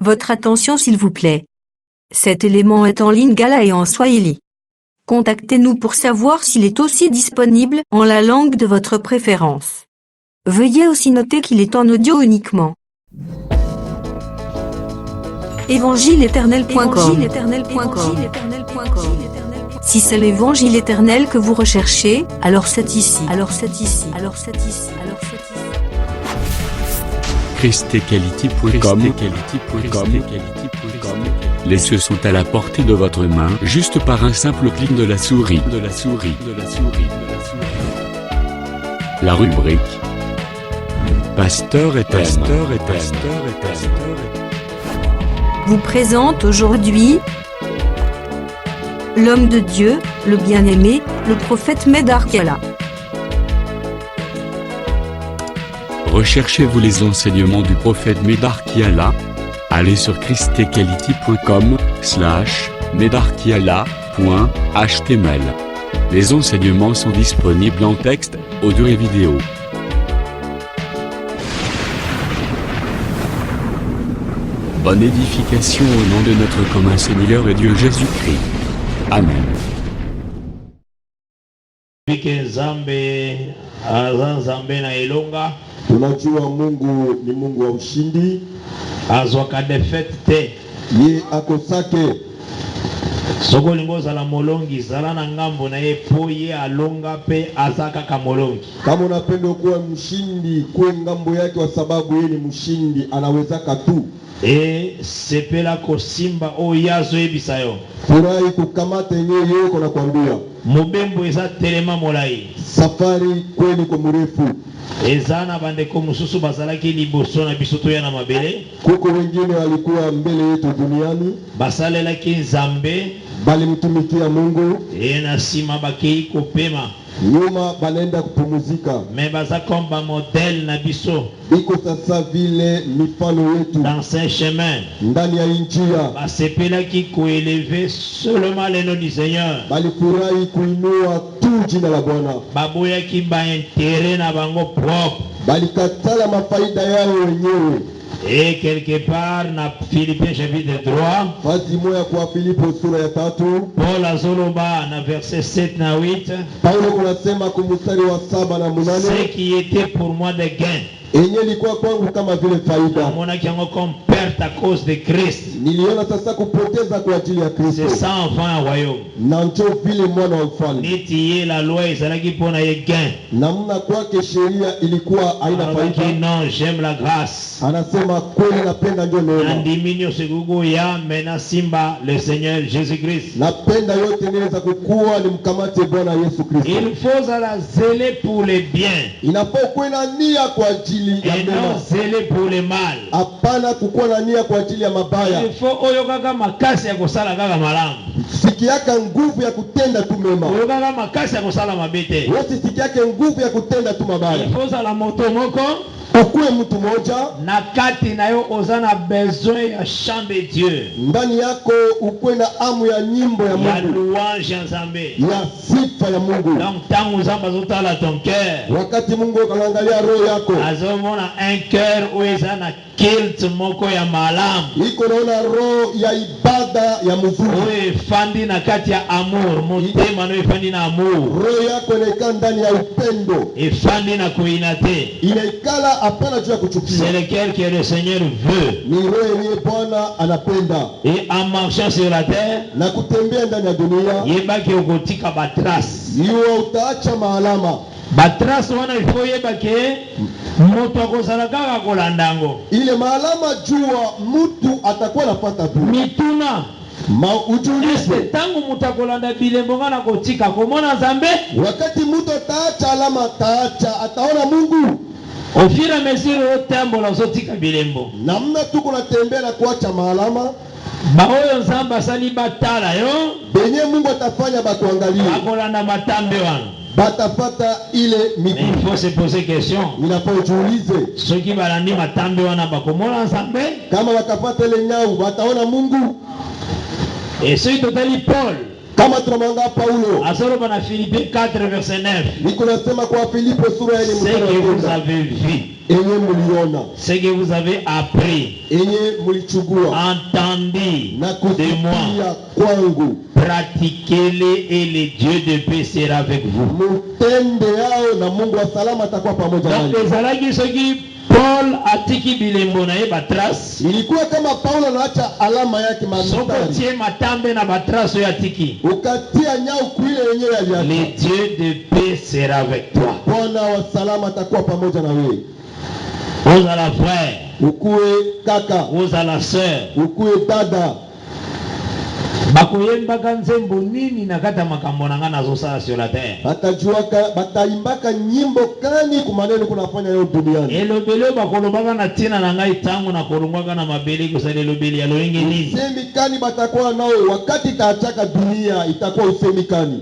Votre attention s'il vous plaît. Cet élément est en lingala et en swahili. Contactez-nous pour savoir s'il est aussi disponible en la langue de votre préférence. Veuillez aussi noter qu'il est en audio uniquement. Évangile-éternel.com. Si c'est l'évangile éternel que vous recherchez, alors c'est ici. christequality.com. Les cieux sont à la portée de votre main, juste par un simple clic de la souris. La rubrique Pasteur et thème vous présente aujourd'hui l'homme de Dieu, le bien-aimé, le prophète Médar Kiala. Recherchez-vous les enseignements du prophète Médar Kiala? Allez sur christequality.com/medarkiala.html. Les enseignements sont disponibles en texte, audio et vidéo. Bonne édification au nom de notre commun Seigneur et Dieu Jésus-Christ. Amen. Tunajua Mungu ni Mungu wa ushindi. Azwaka defete te. Ye akosake. Soko lingoza la molongi zala na ngambo na ye po ye alonga pe azaka ka molongi. Kama unapenda kuwa mshindi kwa ngambo yake kwa sababu yeye ni mshindi anawezaka tu. Sepela ko simba o yazo ebisayo. Furahi kukamata yenyewe yuko na kuambia. Mobembo eza telema molai. Safari kweli kwa mrefu. Ezana bandeko mususu bazalaki liboso na biso to ya na mabele. Kuko wengine walikuwa mbele yetu duniani. Basalelaki Nzambe. Balimtumikia Mungu. Na sima bakei kopema. Nyuma banaenda kupumzika. Mais baza komba model na biso. Iko sasa vile mifano yetu. Dans ce chemin. Ndani ya njia. Basepelaki kuelever seulement le nom du Seigneur. Balifurahi kuinua tu jina la Bwana. Baboyaki ba intérêt na bango propre. Balikatala mafaida yao wenyewe. Et quelque part na Philippiens chapitre 3. Fazi moya kwa Filipo sura ya 3. Paul azoloba na verset 7 na 8. Paulo kunasema kumstari wa 7 na 8. Ce qui était pour moi de gain. Enye ilikuwa kwangu kama vile faida. Mona kiango comme perte à cause de Christ. Niliona sasa kupoteza kwa ajili ya Kristo. C'est ça enfant wa royaume. Na njo vile mwana wa mfalme. Nitiye la loi ezalaki pona ye gain. Namna kwake sheria ilikuwa haina faida. Non, j'aime la grâce. Anasema kweli napenda ndio neema. Andiminyo segugo ya mena simba le Seigneur Jésus-Christ. Napenda yote niweza kukua nimkamate Bwana Yesu Kristo. Il faut la zéler pour le bien. Inapokuwa na nia kwa ajili ya mema. Et non zéler pour le mal. Hapana kukuwa na nia kwa ajili ya mabaya. Il faut oyokaka makasi ya kusala kaka malamu. Sikiaka nguvu ya kutenda tu mema. Oyokaka makasi ya kusala mabete. Wote sikiake nguvu ya kutenda tu mabaya. Il faut la moto moko. Ukuwe mtu moja na kati na yo ozana besoin ya chant de Dieu. Ndani yako ukuwe na amu ya nyimbo ya Mungu. Ya louange ya Nzambe. Ya sifa ya Mungu. Donc tangu Nzambe azotala ton cœur. Wakati Mungu akaangalia roho yako. Azomona un cœur où ezana kilt moko ya malamu. Iko naona roho ya ibada ya mzuri. Oe fandi na kati ya amour. Motema no fandi na amour. Roho yako inakaa ndani ya upendo. Fandi na kuinate. Inaikala hapana juu ya kuchukia. C'est lequel que le Seigneur veut. Ni roho yenye Bwana anapenda. Et en marchant sur la terre. Na kutembea ndani ya dunia. Yebaki ukotika batras. Yua utaacha maalama. Batras wana ifo yebake. Moto akozala kaka kolandango. Ile maalama jua mtu atakuwa napata tu. Mituna. Ujulize tangu mutakolanda bilembo ngana kotika komona Nzambe. Wakati mtu ataacha alama ataona Mungu. Au fur et à mesure au tembo la zotika bilembo. Namna tu kunatembea na kuacha maalama. Baoyo Nzamba sali batala yo. Benye Mungu atafanya batuangalie. Bakolanda matambe wana. Batapata ile miguu. Il faut se poser question. Inapojiulize. Ceux qui balandi matambe wana bakomona Nzambe. Kama wakapata ile nyau bataona Mungu. Et ceux qui totali Paul. Kama tunamwanga Paulo asoroba na Philippiens 4 verset 9. niko nasema kwa Filipo sura ya 4 Ce que vous avez vu, enye muliona, ce que vous avez appris, enye mulichugua entendu na de kusikia moi, kwangu, pratiquez-les et le Dieu de paix sera avec vous. mutende yao na Mungu wa salama atakuwa pamoja Donc nanyi. ezalaki soki Paul atiki bilembo na ye batrace, Ilikuwa kama Paulo anaacha alama yake soko mamstari, tie matambe na batrace oyo atiki, ukatia nyau kuile yenyewe le aliacha, Dieu de paix sera avec toi. Bwana wa salama atakuwa pamoja na wewe. Ozala frère, Ukuwe kaka, ozala sœur, ukuwe dada, bakoyembaka nzembo nini na kati ya makambo na nga nazosala sur la terre. bataimbaka nyimbo kani kumaneno kunafanya yo duniani. Elobeli oyo bakolobaka na ntina na ngai ntango nakolongwaka na mabele kosala elobeli ya lolenge nini. Usemi kani batakuwa nao wakati taachaka dunia itakuwa usemi kani.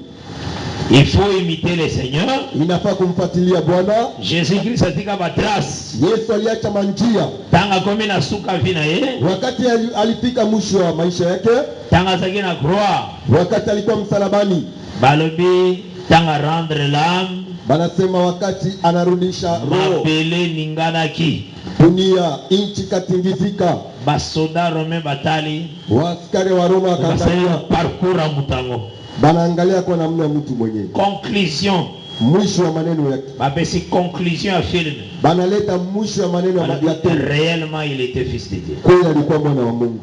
Il faut imiter le Seigneur. Inafaa kumfuatilia Bwana. Jésus-Christ atika batrace. Yesu aliacha manjia. Tanga komi na suka vi na ye. Wakati alifika mwisho wa maisha yake. Tanga zaki na croix. Wakati alikuwa msalabani. Balobi tanga rendre l'âme. Banasema wakati anarudisha roho. Mabele ninganaki. Dunia inchi katingizika. Basoda Rome batali. Waaskari wa Roma wakaangalia parcours mutango. Banaangalia kwa namna mtu mwenyewe. Conclusion. Mwisho wa maneno yake. Bapesi conclusion ya film. Banaleta mwisho wa maneno ya yake. Réellement il était fils de Dieu. Kweli alikuwa mwana wa Mungu.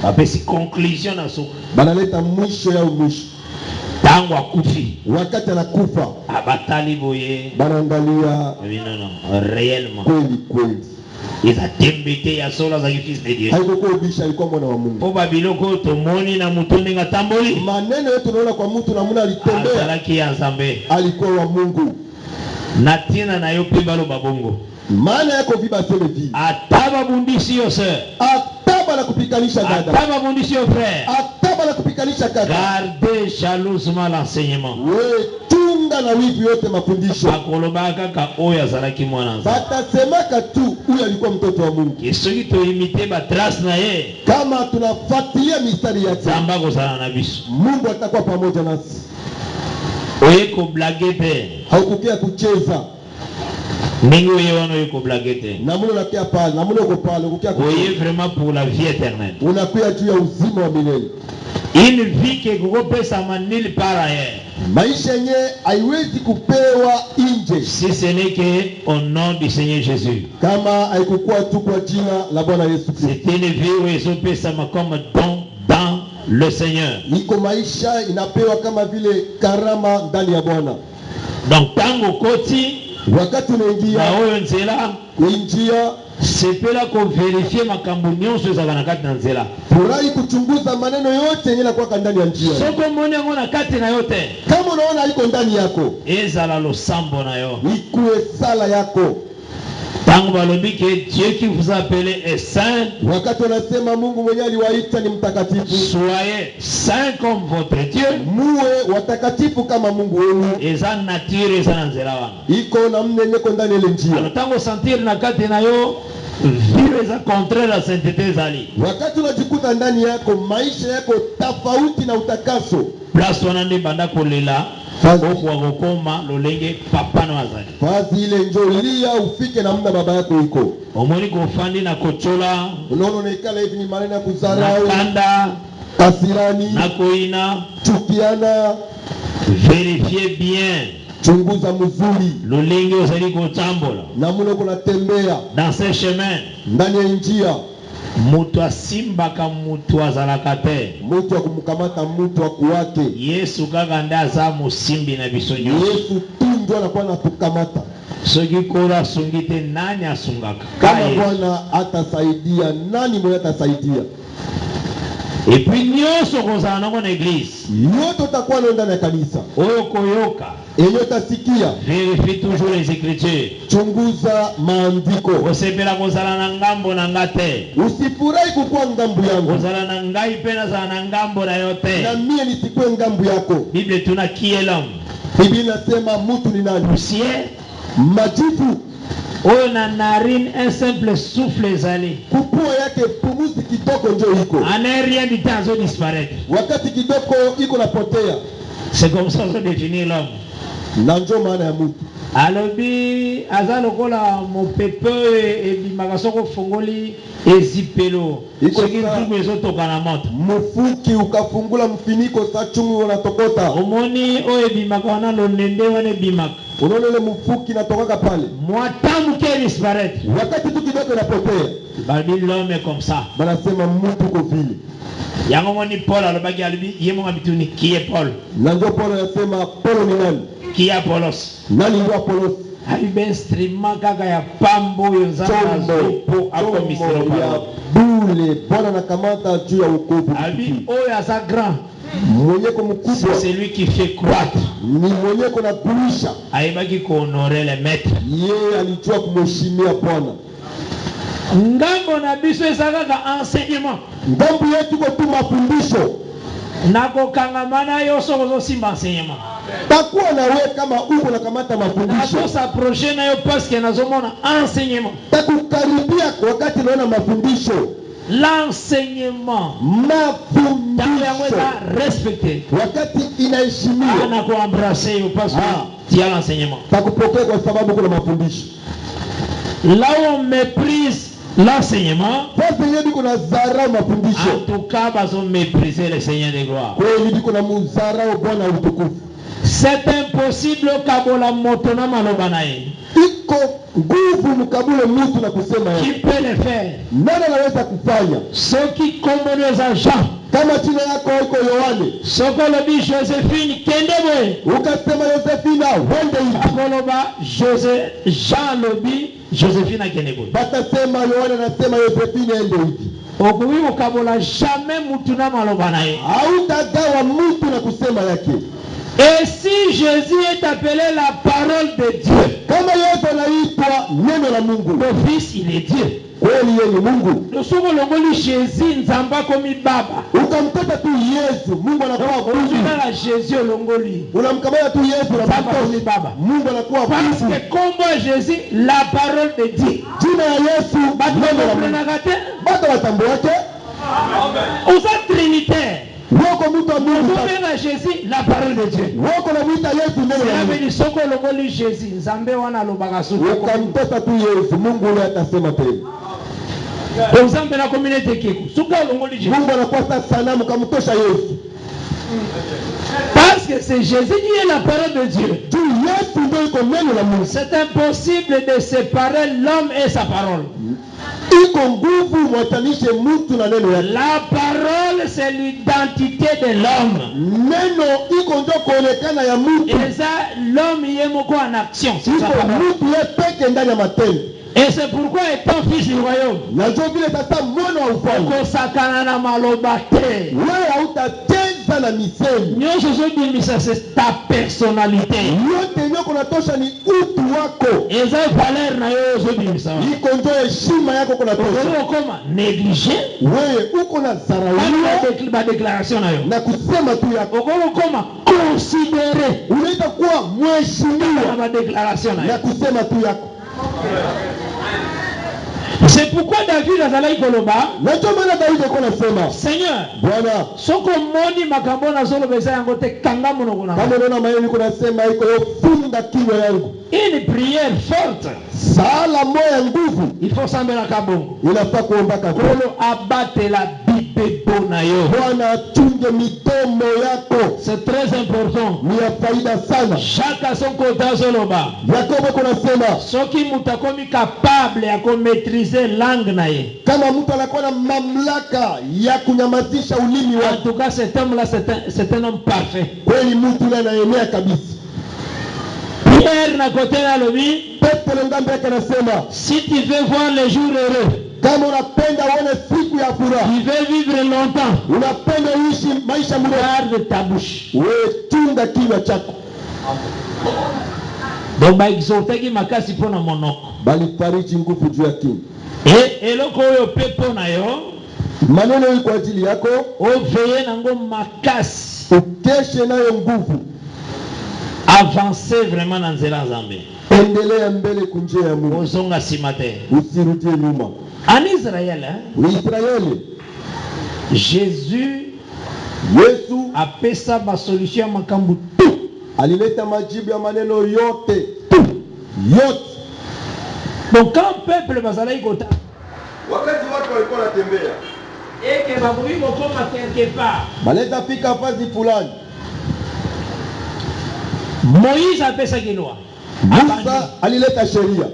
Bapesi conclusion na so. Banaleta mwisho ya mwisho. Tango akufi. Wakati anakufa. Abatali boye. Banaangalia. Non, réellement. Kweli. Ils a tembete ya sola za fils de Dieu. Haikuwa bisha, alikuwa mwana wa Mungu. Po babiloko tomoni na mutonde ngatamboli. Maneno yetu tunaona kwa mtu na muna alitembea. Azalaki ya Nzambe. Alikuwa wa Mungu. Natina na yo pe balo babongo. Maana yako viba sele vi. Ataba bundisi yo sœur. Ataba na kupikanisha dada. Ataba bundisi yo frère. Ataba na kupikanisha kaka. Gardez jalousement l'enseignement. We tunga na wivu yote mafundisho. Bakolobaka ka oya zalaki mwana Nzambe. Batasemaka tu huyu alikuwa mtoto wa Mungu. Yesoki to imite ba trace na ye. Kama tunafuatilia mistari yake, Nzamba kozala na biso. Mungu atakuwa pamoja nasi. Oyeko blage te. Haukukia kucheza. Ningo yewano yeko blage te. Namuno nakia pale, namuno uko pale, ukukia kucheza. Oye vraiment pour la vie éternelle. Unakuya juu ya uzima wa milele. Une vie que kuko pesa manil par ailleurs. Maisha yenye haiwezi kupewa nje. Si ce n'est que au nom du Seigneur Jésus. Kama haikukuwa tu kwa jina la Bwana Yesu Kristo. C'est une vie où ils ont pesa comme don dans le Seigneur. Iko maisha inapewa kama vile karama ndani ya Bwana. Donc tango koti wakati unaingia na oyo nzela kuingia sepela ko verifier makambo nyonso ezaka na kati na nzela. Furahi kuchunguza maneno yote yenye nakuwa ndani ya njia. Soko moni yango na kati na yote. Kama unaona iko ndani yako, ezala losambo na yo. Ikuwe sala yako. Tango balobi que Dieu qui vous a appelé est saint. Wakati unasema Mungu mwenyewe aliwaita ni mtakatifu. Soyez saint comme votre Dieu. Muwe watakatifu kama Mungu wenu. Eza nature eza na nzela wana. Iko na mneneko ndani ile njia. Alors tango sentir na kati na yo vivre eza contraire la sainteté zali. Wakati unajikuta ndani yako maisha yako tofauti na utakaso. Place wana ndi banda kolela. Kwa gokoma lolenge papa na wazali. Fazi ile njolia ufike na mna baba yako iko. Omoni kofandi na kochola. Unaona nikala hivi ni maneno ya kudharau. Nakanda. Kasirani. Nakoina. Chukiana. Vérifiez bien. Chunguza mzuri. Lolenge ozali kochambola. Na muna kunatembea. Dans ce chemin. Ndani ya njia. Mutu asimbaka mutu azalaka te. Mutu wa kumkamata mutu wa kuwake. Yesu kaka nde aza musimbi na biso nyonso. Yesu tu ndio anakuwa anatukamata. Soki kola asungi te nani asungaka? Kama Bwana atasaidia, nani mwenye atasaidia? Et puis nyonso kozala nango na église. Yote utakuwa ndani ya kanisa. Oyo koyoka. Enyo tasikia. Vérifie toujours les écritures. Chunguza maandiko. Osepela kozala na ngambo na ngate. Usifurahi kukuwa ngambo yangu. Kozala na ngai pena za na ngambo na yote. Na mie nisikue ngambo yako. Bible tuna qui est l'homme? Biblia inasema mtu ni nani? Poussière. Majivu. oyo na narine un simple souffle ezali kupua yake pumuzi kitoko njo iko en un rien du temps azo disparaître. wakati kitoko iko napotea. C'est comme ça azo définir l'homme. Na njo maana ya mutu alobi aza lokola mopepe ebimaka soko fongoli ezipelo soki ntumu ezotoka na moto mufuki ukafungula mfiniko sa chungu unatokota omoni oyo ebimaka wana lonende wana ebimaka unaona ile mufuki natokaka pale mwata muke disparaître wakati tu kidogo inapotea. babi l'homme est comme ça Banasema mutu ko vile yango moni Paul alobaki alobi ye monga bituni qui est Paul na njo Paulo anasema Paulo ni nani? qui est Apollos Nani ndio Apollos? alibe instrument kaka ya pambo oyo nzambe azopo akomiselo ya bule Bwana nakamata juu ya wokovu. abi oyo aza grand mwenye ko mkubwa c'est lui qui fait croître ni mwenye ko na kulisha ayebaki kuhonorer le maître. yeye alijua kumheshimia Bwana. Ngambo na biso ezalaka enseignement Ngambo yetu ko tu mafundisho nakokangamana yo soko zosimba enseignement takuwa na wewe kama uko nakamata mafundisho nazosaproche na yo parce que nazomona enseignement takukaribia wakati naona mafundisho l'enseignement mafundisho respecté wakati inaheshimiwa na kuembrasser yo parce que tu as l'enseignement takupokea kwa sababu kuna mafundisho. là où on méprise l'enseignement sasa yeye biko na zarau mafundisho en tout cas bazo mépriser le Seigneur de gloire. kweli biko na muzarau Bwana utukufu. C'est impossible kabola moto na maloba naye Iko nguvu mkabule mtu na kusema qui yeye peut le faire nani anaweza kufanya ceux qui communent les Jean kama jina yako iko Yohane soko lobi Joséphine kendebe ukasema Yosefina wende hivi akoloba Jean lobi Joséphine kendebe batasema Yohane anasema Yosefina ende hivi okubi ukabola jamais mutu na maloba naye hautagawa mtu na kusema yake. Et si Jésus est appelé la parole de Dieu Kama Yesu anaitwa neno la Mungu, le Fils il est Dieu kweli yeye ni Mungu. nosoko longoli Jésus nzamba komi baba Ukamkata tu Yesu, Mungu anakuwa Mungu. la Jésus longoli Unamkamata tu Yesu na nzamba komi baba Mungu anakuwa parce Mungu. que comme Jésus la parole de Dieu Jina ya Yesu neno la Mungu. Bado watambo wake oza trinitaire wako mtu wa Mungu. na Jésus la parole de Dieu Wako na mwita Yesu neno la Mungu. ni soko longoli Jésus nzambe wana lobaka suku Ukamtesa tu Yesu, Mungu yeye atasema tena. nzambe na communauté kiko suka longoli Jésus Mungu anakuwa sasa sanamu kamtosha Yesu. parce que c'est Jésus qui est la parole de Dieu. Tu Yesu ndio iko neno la Mungu. C'est impossible de séparer l'homme et sa parole. Iko nguvu mwatanishe mtu na neno yake. La parole c'est l'identité de l'homme. Neno iko ndio kuonekana ya mtu. Et ça l'homme y est moko en action. C'est sa Iko parole. mtu yeye peke ndani ya matendo. Et c'est pourquoi étant fils du royaume. Na ndio vile sasa mwana wa ufalme. Kosakana na maloba te. Wewe hautateza na misemi. Nyonso zobimisa c'est ta personnalité. Yote ndio kunatosha ni utu wako. Eza valeur na yo zobimisa. Iko ndio heshima yako kunatosha. Oko koma négligé. Wewe uko na dharau Ba déclaration na yo. na kusema tu yako. Oko koma considérer. Unaita kuwa mheshimiwa Ba déclaration na yo. na kusema tu yako. C'est pourquoi David azalaki koloba Na ndio maana Daudi alikuwa anasema, Seigneur, Bwana, soko moni makambo na zolo beza yango te kanga monoko na. kama unaona maneno niko nasema iko funga kinywa yangu. Une prière forte. Sala moya nguvu. Il faut sambela kabongo. Inafaa kuomba kabisa. Kolo abate la bibeto na yo. Bwana achunge midomo yako. C'est très important. Ni ya faida sana. Chaka son kota zoloba. Yakobo kunasema, Soki mutakomi capable ya ko maîtriser langue na ye. kama mtu anakuwa na mamlaka ya kunyamazisha ulimi En wake, tout cas cet homme là c'est un homme parfait. kweli mtu yule anaenea kabisa. Pierre na kote na lobi, Petro ngambe yake anasema, si tu veux voir les jours heureux, kama unapenda uone siku ya furaha, tu veux vivre longtemps, unapenda uishi maisha mrefu, garde ta bouche. wewe chunga kinywa chako. Donc ba exhortaki makasi pona monoko. Bali fariji nguvu juu ya kinywa. Eloko oyo pe pona yo, Maneno hii kwa ajili yako, oveye nango makasi. ukeshe nayo nguvu. Avancer vraiment na nzela nzambe. endelea mbele kunjia ya Mungu, ozonga simate. usirudie nyuma. En Israël, Israeli, Jésus Yesu a pesa ba solution makambu. alileta majibu ya maneno yote yote. Donc quand peuple bazala ikota, Wakati watu walikuwa wanatembea, et que babubi mokoma quelque part, baleta fika fazi fulani, Moïse a pesa qui loi. Musa alileta sheria.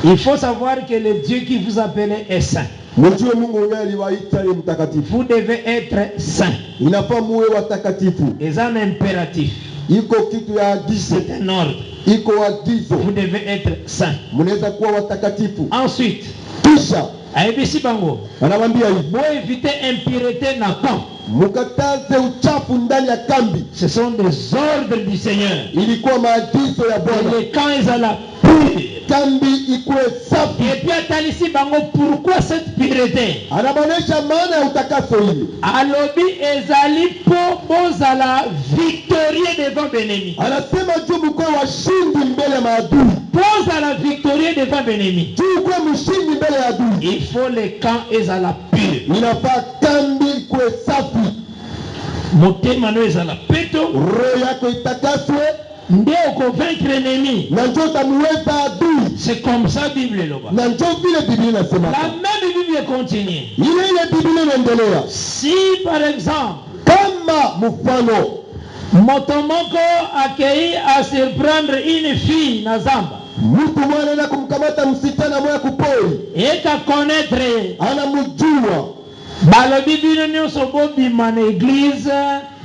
Il faut savoir que le Dieu qui vous appelle est saint. Mjue Mungu ndiye aliwaita ni mtakatifu. Vous devez être saint. Inafaa muwe watakatifu. C'est un impératif. Iko kitu ya agizo, C'est un ordre. iko agizo. Vous devez être saint. Mnaweza kuwa watakatifu. Ensuite, Kisha aibisi bango, anamwambia hivi, pour éviter impureté na camp. mukataze uchafu ndani ya kambi. Ce sont des ordres du Seigneur. Ilikuwa maagizo ya Et Bwana, le camp est à la pure. kambi ikuwe safi. Et puis atalisi bango, pourquoi cette pureté? Anabonesha maana ya utakaso hili. Alobi ezali po bozala victorieux devant l'ennemi. Anasema juu mkuwe washindi mbele ya maadui, Bozala victorieux devant l'ennemi. juu kuwe mshindi mbele ya adui. Il faut le camp ezala pure. Inafaa kambi ikuwe safi, Motema no ezala peto. roho yako itakaswe, Nde convaincre l'ennemi. na njoo utamuweza adui. C'est comme ça Bible loba. Na njoo vile Biblia inasema, La même Bible continue. ile Biblia inaendelea. Si par exemple, Kama mfano Motomoko accueilli à surprendre une fille na zamba, mtu mwana anaenda kumkamata msichana mmoja kupori, et qu'à connaître anamjua, balobi bino nyonso bobima na église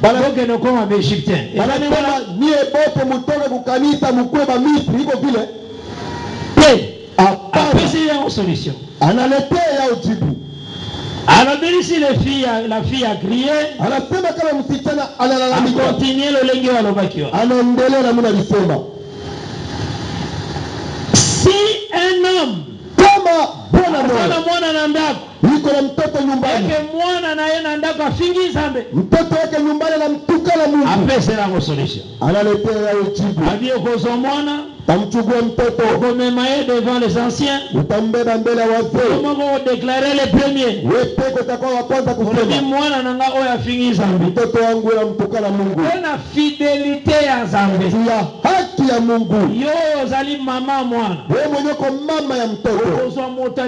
bokende koma baegyptien. anasema nie bote mutoke kukanisa mkuwe ba Misri, iko vile Te hapana. apesi yango solution. Analetea yao jibu. Alobelisi la fille a crié, Anasema kama msichana a analalamika, continué lolenge walobaki wa. anaendelea na mimi nalisema, Si un homme kama bwana azala mmoja mwana na ndako, yuko na mtoto nyumbani, eke mwana na ye na ndako afingi nzambe, mtoto wake nyumbani anamtukana Mungu, apesela yango solution. analetea yao jibu. Abi okozwa mwana, Tamchukua mtoto, okomema ye devant les anciens, utambeba mbele ya wazee, komoko odéclarer le premier. wewe peke utakuwa wa kwanza Olobi kusema mwana nanga oyo afingi nzambe. mtoto wangu anamtukana Mungu. Mpona fidélité ya nzambe, Ya haki ya Mungu, yo ozali mama mwana, wewe mwenyewe kwa mama ya mtoto okozwa moto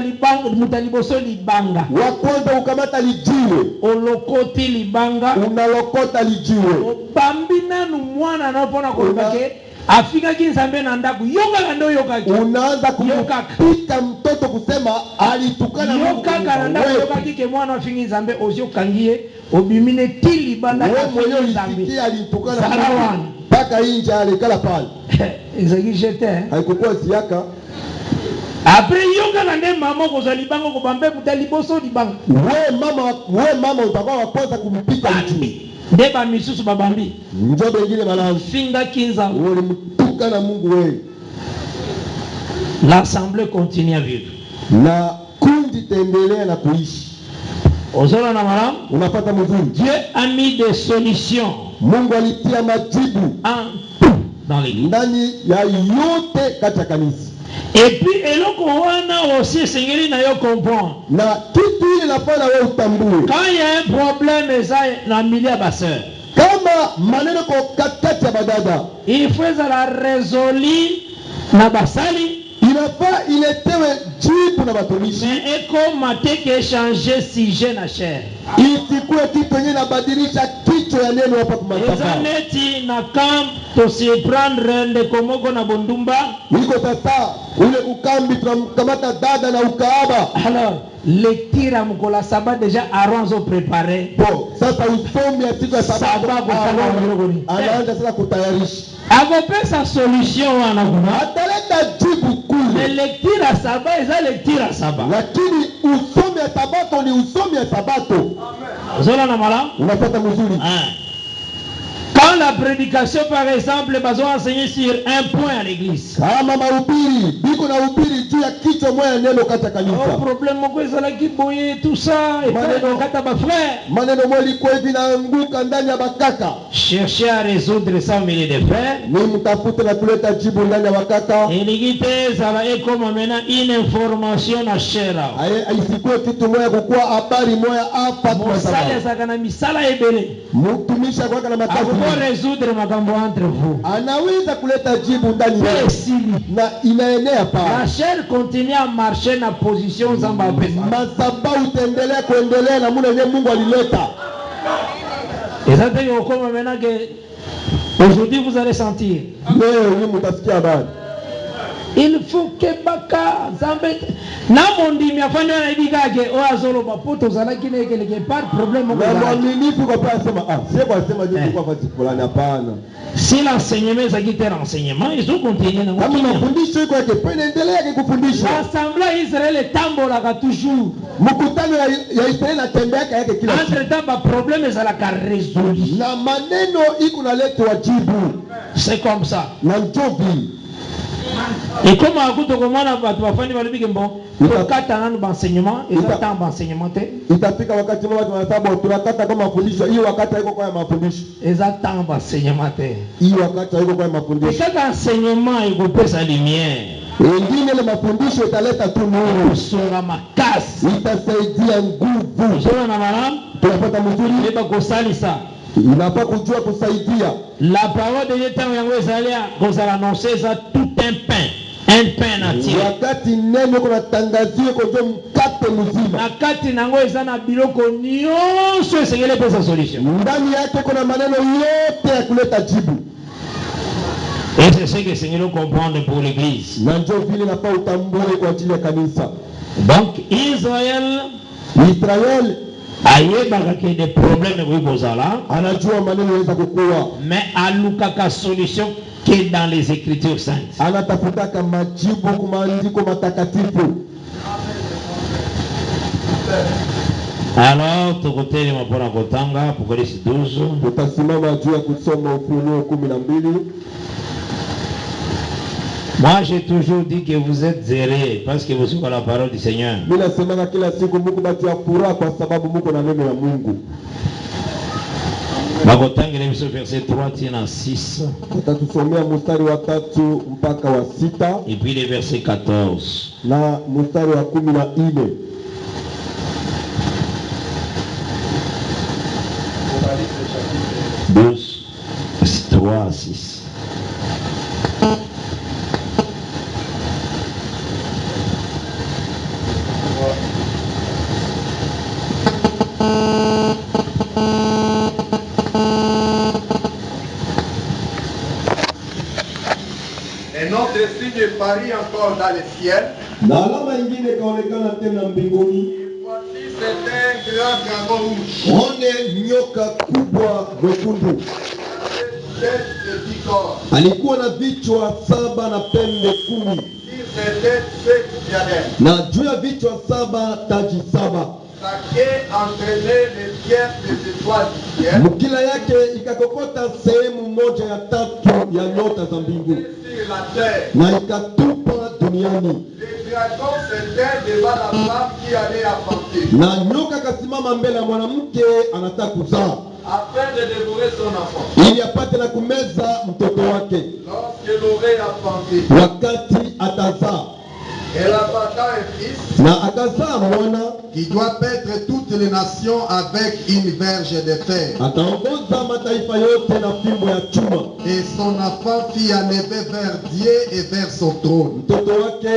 liboso libanga, wa kwanza ukamata lijiwe, olokoti libanga, unalokota lijiwe, obambi nanu mwana na mpona koloba ke afikaki nzambe na ndako, yokaka nde oyokaki, unaanza kumpika mtoto kusema alitukana Mungu. yokaka na ndako oyokaki ke mwana afingi nzambe, ozokangi ye obimine ti libanda Wewe mwenyewe afingi nzambe. ulisikia alitukana Zala Mungu wana. mpaka nje alikala pale, ezalaki jete haikukuwa siaka. apres yokaka nde mama okozwa libanga okobambe buta liboso libanga, Wewe mama utakuwa wa kwanza kumpika lijiwe, nde bamisusu babambi njo bengine banaanza fingaki nzambe. ulimtukana Mungu wewe. L'assemblée continue à vivre. Na kundi tendelea na kuishi. Ozona na malamu, Unapata mzuri. Dieu a mis des solutions Mungu alitia majibu en tout dans l'église. ndani ya yote kati ya kanisa. Et puis eloko wana aussi esengeli na yo comprendre. Na kitu ile napana wewe utambue. Quand il y a un problème eza na milieu ya baseur, Kama maneno kwa katikati ya badada, il faut ezala résolu na basali, inafaa iletewe jibu na watumishi. mais ekoma te ke changer sujet na chair. Isikuwe kitu yenye inabadilisha kichwa ya neno hapa kwa Eza matapa. neti na camp to se prendre ndeko moko na bondumba. Iko sasa ule ukambi tunamkamata dada na ukaaba. Alors, lecture à Mukola Saba déjà Aaron ont préparé. Bon, sasa usomi ya siku ya sababu anaanza sasa kutayarisha. Akopesa solution wana kuna. Ataleta jibu Mais kule. lecture à Saba, eza lecture à Saba. Lakini usomi ya sabato ni usomi ya sabato. Zola na mala? Unapata mzuri. Quand la prédication, par exemple, va enseigner sur un point à l'église. Kama mahubiri biko na hubiri juu ya kichwa moja neno kata kanisa. Oh, problème moko ezala kiboye tout ça et Maneno kata ba frère. maneno moja liko hivi naanguka ndani ya bakaka. Chercher à résoudre ça au milieu des frères. Ni mtafute na kuleta jibu ndani ya bakaka. Et l'égalité, ça va être comme maintenant une information à Shera. Aisikue kitu moja kukua habari moja hapa kwa Mosala sababu. sakana misala ebele. Mtumisha kwa na makazi. Pour résoudre makambo entre vous. Anaweza kuleta jibu ndani ya na inaenea pa. La chair continue à marcher na position zamba pesa. Madhabahu utaendelea kuendelea na muna yenye Mungu alileta. Et ça fait comme maintenant que aujourd'hui vous allez sentir. Leo ni mtasikia habari. Il faut que baka zambe na mondimi afanye na ibigage o azolo bapoto zala kile quelque part problème Na mwaminifu kwa pia sema sio kwa sema ndio kwa fasi fulani hapana. Si l'enseignement ça qui est renseignement, ils ont continué na Kama mafundisho iko yake pende endelea kufundisha. L'assemblée Israël tambola ka toujours. Mkutano ya Israeli atembea yake kila siku. Entre temps ba problème za la résolu. Na maneno iko naletwa jibu. C'est comme ça. Na njovi. Et comme à coup de commande ba bafani balibike bon, tokata nanu enseignement, et ça temps enseignement te. Itafika wakati mmoja tunasema tunakata kama mafundisho, hiyo wakati haiko kwa mafundisho. Et ça temps enseignement te. Hiyo wakati haiko kwa Et mafundisho. chaque enseignement il peut sa lumière. Wengine ile mafundisho italeta tu nuru. Songa makasi. Itasaidia nguvu. Sio na madame, Tunapata mzuri. leba kosalisa. Inafaa kujua kusaidia. La parole de Dieu tant yango ezalia kozala annoncer ça tout un pain entier. Wakati neno kuna tangazio kwa mkate mzima. Na kati nango eza na biloko nyonso esengeli pesa solution. Ndani yake kuna maneno yote ya kuleta jibu. Et c'est ce que Seigneur comprendre pour l'église. Na ndio vile nafaa utambue kwa ajili ya kanisa. Donc Israël ayebaka ke des problèmes oui bozala, anajua maneno yanaweza kukua, mais alukaka solution que dans les écritures saintes. Anatafutaka majibu kwa maandiko matakatifu. Alors tukotele mapona kotanga Apocalypse 12. Tutasimama juu ya kusoma Ufunuo 12. Moi j'ai toujours dit que vous êtes zélés parce que vous suivez la parole du Seigneur. Mimi nasema kila siku Mungu batia furaha kwa sababu Mungu na neno la Mungu. Bakotanga le verset 3 tina 6. Tutatusomea mstari wa 3 mpaka wa 6 et puis le verset 14. na mstari wa 14. Apocalypse 3 à 6. Un autre signe parit encore dans le ciel. Na alama nyingine kaonekana tena mbinguni. Voici c'est un grand dragon rouge. One nyoka kubwa mwekundu. Tête et 10 corps. Alikuwa na vichwa 7 na pembe 10. Sur ses têtes 7 diadèmes. Na juu ya vichwa 7 taji 7. Sa queue entraînait les pierres des étoiles du ciel. Mkila yake ikakokota sehemu moja ya 3 ya nyota za mbingu. Sur la terre. Na ikatupa duniani. Le dragon s'était devant la femme qui allait enfanter. Na nyoka kasimama mbele ya mwanamke anataka kuzaa, Afin de dévorer son enfant. ili apate na kumeza mtoto wake Lorsqu'elle aurait enfanté, wakati atazaa. elle enfanta un fils Na akazaa mwana, qui doit paître toutes les nations avec une verge de fer. ataongoza mataifa yote na fimbo ya chuma. Et son enfant fit enlever vers Dieu et vers son trône. Mtoto wake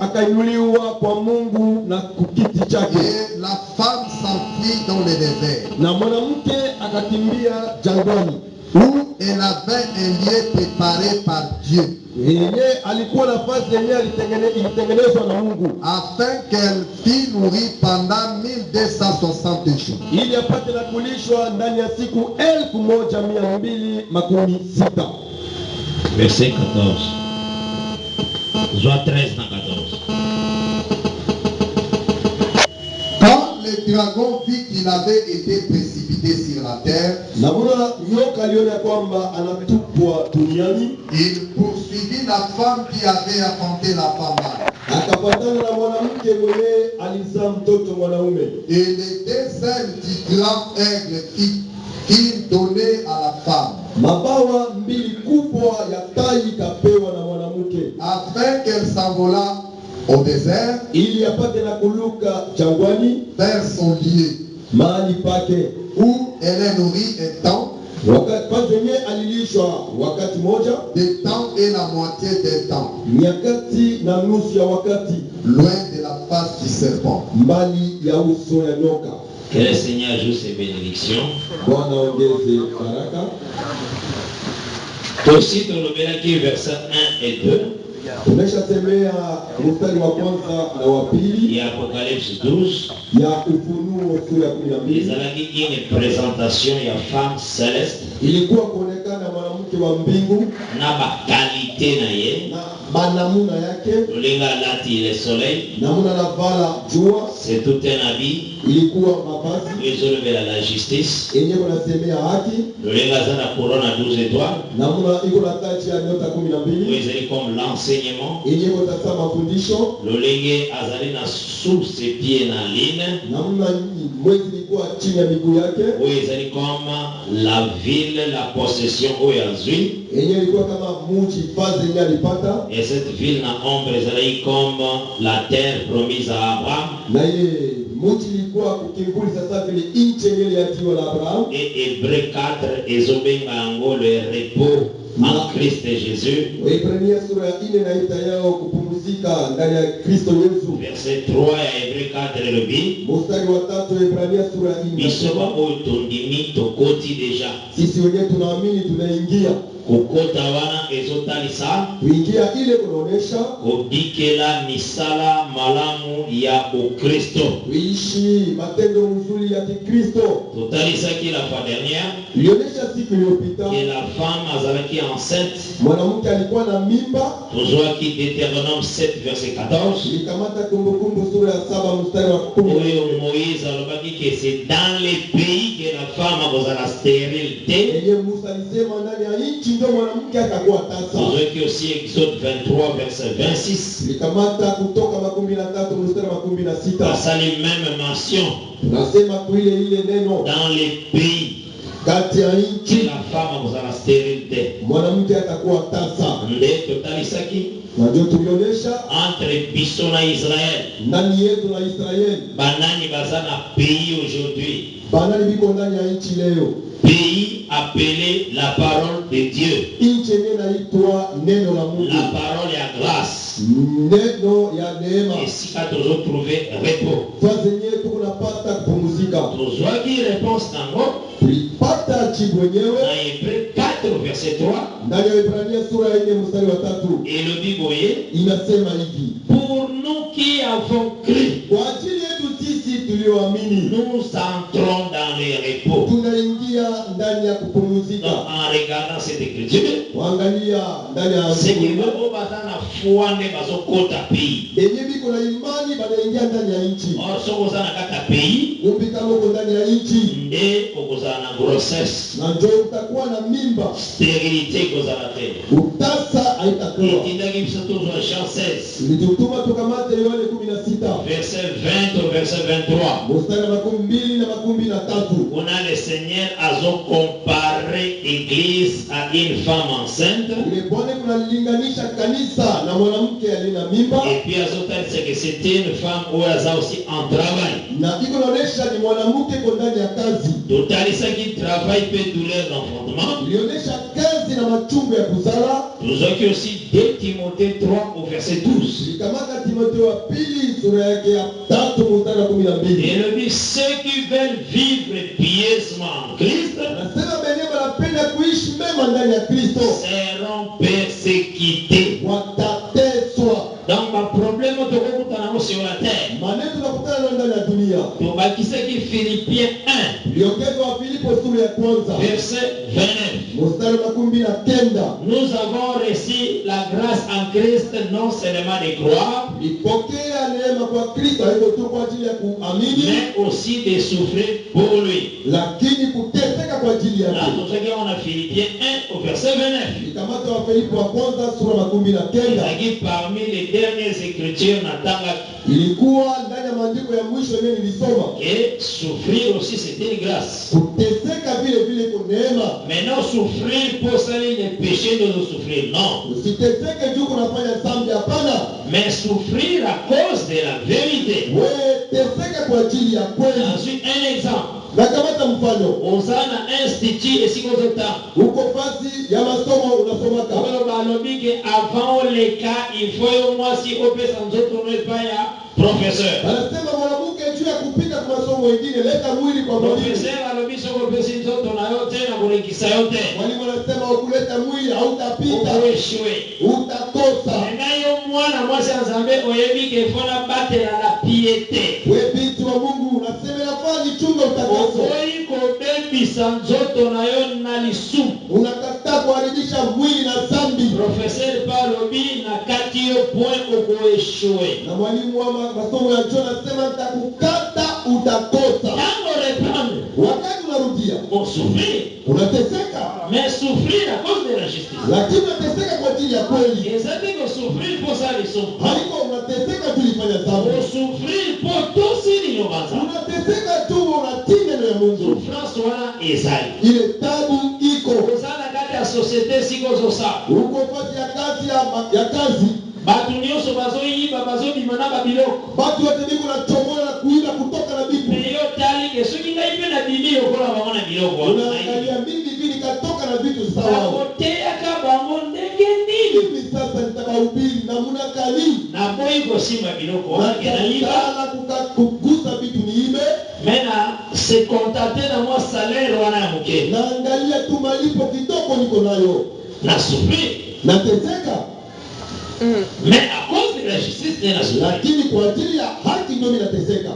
akainuliwa kwa Mungu na kukiti chake, Et la femme s'enfuit dans le désert, na mwanamke akakimbia jangwani, où elle avait un lieu préparé par Dieu, yenye alikuwa nafasi yenye ilitengenezwa na Mungu, afin qu'elle fût nourrie pendant 1260 jours. ili apate na kulishwa ndani ya siku 1260. Verset 14. Joie 13 dans 14. Quand le le dragon vit qu'il avait été précipité sur la terre. Namuna nyoka aliona kwamba anatupwa duniani, Il poursuivit la femme qui avait enfanté la femme. akafuatana na mwanamke mwenye alizaa mtoto mwanaume. Et les deux ailes du grand aigle qu'il donnait à la femme, Mabawa mbili kubwa ya tai kapewa na mwanamke, afin qu'elle s'envolât au désert ili apate na kuluka jangwani, vers son lieu, mahali pake, où elle est nourrie un temps, wakati kwenye alilishwa wakati moja, des temps et la moitié des temps, nyakati na nusu ya wakati, loin de la face du serpent. mbali ya uso ya nyoka. Que le Seigneur ajoute ses bénédictions. Bwana ongeze baraka. Aussi, dans le Mélanie, versets 1 et 2, Tumeshasemea mstari wa kwanza na wa pili et Apocalypse 12, ya Ufunuo sura ya ils 12. ont une présentation, il y a femme céleste, Ilikuwa kuonekana mwanamke wa mbingu na ba qualité na ye, na manamuna yake, Lolinga lati le soleil, namuna na vala jua, c'est tout un habit, ilikuwa mavazi ils ont levé la justice, yenye kunasemea haki, Lolinga zana couronne à 12 étoiles, namuna iko na taji ya nyota 12 ils ont comme l'enseignement, yenye kutasa mafundisho, Lolinga azali na sous ses pieds na line, namuna mwezi ilikuwa chini ya miguu yake, ils ont comme la ville, la possession où il y a zui. yenye ilikuwa kama muji fazi yenye alipata, Et cette ville n'a ombre Israël comme la terre promise à Abraham. na ile muji ilikuwa kukivuli sasa vile nchi yenye iliachiwa na Abrahamu. Et Hébreu 4, Ezobenga Ango, le repos en Christ Jésus. Waebrania sura ya 4 naita yao kupumzika ndani ya Kristo Yesu. Verset 3 à Hébreu 4 le bi. Mstari wa 3 Waebrania sura ya 4 Bisoba nasema, otondimi tokoti deja. sisi wenyewe tunaamini tunaingia Kokota wana ezotalisa. kuingia ile kunaonesha Kobikela misala malamu ya Ukristo. kuishi matendo mzuri ya Kikristo. Totalisa qui la fois dernière. Ilionyesha siku iliyopita Que la femme azalaki enceinte. mwanamke alikuwa na mimba. Toujours qui Deutéronome 7 verset 14. Ilikamata Kumbukumbu sura ya 7 mstari wa 10. Oyo Moïse alobaki que c'est dans les pays que la femme a stérilité. Yenye Musa alisema ndani ya nchi ndio mwanamke atakuwa tasa. Toujours qui aussi Exode 23 verset 26. Ilikamata Kutoka 13 mstari wa 16. Ça les mêmes mentions Nasema kuile ile neno dans les pays kati ya que nchi la femme a stérilité. mwanamke atakuwa tasa, Nde totalisaki na ndio tulionyesha entre biso na Israël. ndani yetu na Israeli. Banani baza na pays aujourd'hui. Banani biko ndani ya nchi leo, Pays appelé la parole de Dieu. nchi yenye inaitwa neno la Mungu, La parole ya grâce. neno ya neema. Et si tu as trouvé repos. Saa zenye tunapata kupumzika, Tozwaki réponse nango tulipata jibu wenyewe dans Hébreu 4 verset 3. ndani ya Ibrania sura ya 4 mstari wa 3. Et le Biboye, Inasema hivi: pour nous qui avons cru, kwa ajili yetu sisi tulioamini nous entrons dans le repos. tunaingia ndani ya Donc, kupumzika. en regardant cette écriture, Waangalia ndani ya c'est que Mungu. babo baza na foi nde bazokota pays. Yenye biko na imani banaingia ndani ya nchi. Or soki oza na kati ya pays, Kumbi kama uko ndani ya nchi nde okozala na grossesse, na njo utakuwa na mimba, stérilité ekozala te. utasa haitakuwa. Etindaki biso tozwa Jean 16 Nilitutuma tukamate Yohane 16 verset 20 au verset 23. mstari wa 12 na 13. On a le Seigneur a comparé l'église à une femme enceinte. Ile Bwana kunalinganisha kanisa na mwanamke aliye na mimba, Et puis azotalisa que c'était une femme où elle a aussi en travail. na iko naonesha ni mwanamke ko ndani ya kazi. Totalisa qui travaille peut douleur d'enfantement. Ilionyesha kazi na machungu ya kuzala. Nous avons aussi 2 Timothée 3 au verset 12. Ilikamata Timotheo wa pili sura yake ya 3 mstari wa 12. Et le dit ceux qui veulent vivre pieusement en Christ Nasema benye banapenda kuishi mema ndani ya Kristo seront persécutés. watateswa. Donc ma problème de sur la terre. Maneno tunakutana nayo ndani ya dunia. Tobakisaki Philippiens 1 Iliongezwa wa Filipo sura ya kwanza verset 29. mstari wa 19. Nous avons reçu la grâce en Christ non seulement de croire, Ipokea neema kwa Kristo haiko tu kwa ajili ya kuamini, mais aussi de souffrir pour lui. lakini kuteseka kwa ajili Là, yake. nous regardons en Philippiens 1 au verset 29. Ikamata wa Filipo wa kwanza sura 19. Il parmi les dernières écritures, Natanga, Ilikuwa ndani ya maandiko ya mwisho yenyewe nilisoma. et souffrir aussi c'est une grâce. Kuteseka vile vile kwa neema. Maintenant, souffrir pour salir les péchés de nous souffrir, non. Usiteseke juu kunafanya dhambi, hapana. Mais souffrir à cause de la vérité. Wewe teseka kwa ajili ya kweli. Ensuite, un exemple. Na kamata mfano. On a un institut et si vous êtes Uko fasi ya masomo unasomaka. avant les cas, il faut au moins si on peut s'en retourner pas ya professeur. Anasema mwanamke juu ya kupita kwa masomo mengine leta mwili kwa mwalimu. Professeur alobiso ko pesi nzoto na yote na kurekisa yote. Mwalimu anasema ukuleta mwili hautapita. Uweshwe. Utakosa. Ngayo mwana mwasi anzambe oyebike fona batela la piété. Wewe binti wa Mungu unasema nafaa nichunge utakaso. Oyi ko bebisa nzoto na yo na lisumu. Unakataa kuharibisha mwili na dhambi. Professeur Palobi na kati yo point okoeshwe. Na mwalimu wa masomo ya John anasema nitakukata utakosa. Tango reprendre. Wakati unarudia, On souffrir. unateseka. Mais souffrir à cause de la justice. Lakini unateseka kwa ajili ya kweli. Et ça dit que souffrir pour ça les sommes. Haiko unateseka tulifanya dhambi. On souffrir pour tout si ni yobaza. Unateseka tu unatii neno ya Mungu. Souffrance wana ezali. Ile tabu iko. Kozala kati ya société siko zosa. Uko fasi ya kazi ya kazi. Batu nyonso bazoyiba bazobima na babiloko. Watu wote biko na chomola na kuiba kutoka na bitu. Mais yo tali ke soki ngai pe na bibi yokola bango na biloko. Unaangalia mimi hivi nikatoka na vitu sawa. Nakoteya ka bango ndenge nini. Hivi sasa nitakahubiri namna gani? Na boyi kosimba biloko wana ke na yiba. Nataka kugusa vitu niibe. Mena se contenter na moi salaire wana ya muke. Naangalia tu malipo kidogo niko nayo. Na souffrir. Nateseka. Mais à cause de la justice de la souffrance. Lakini kwa ajili ya haki ndio mimi nateseka.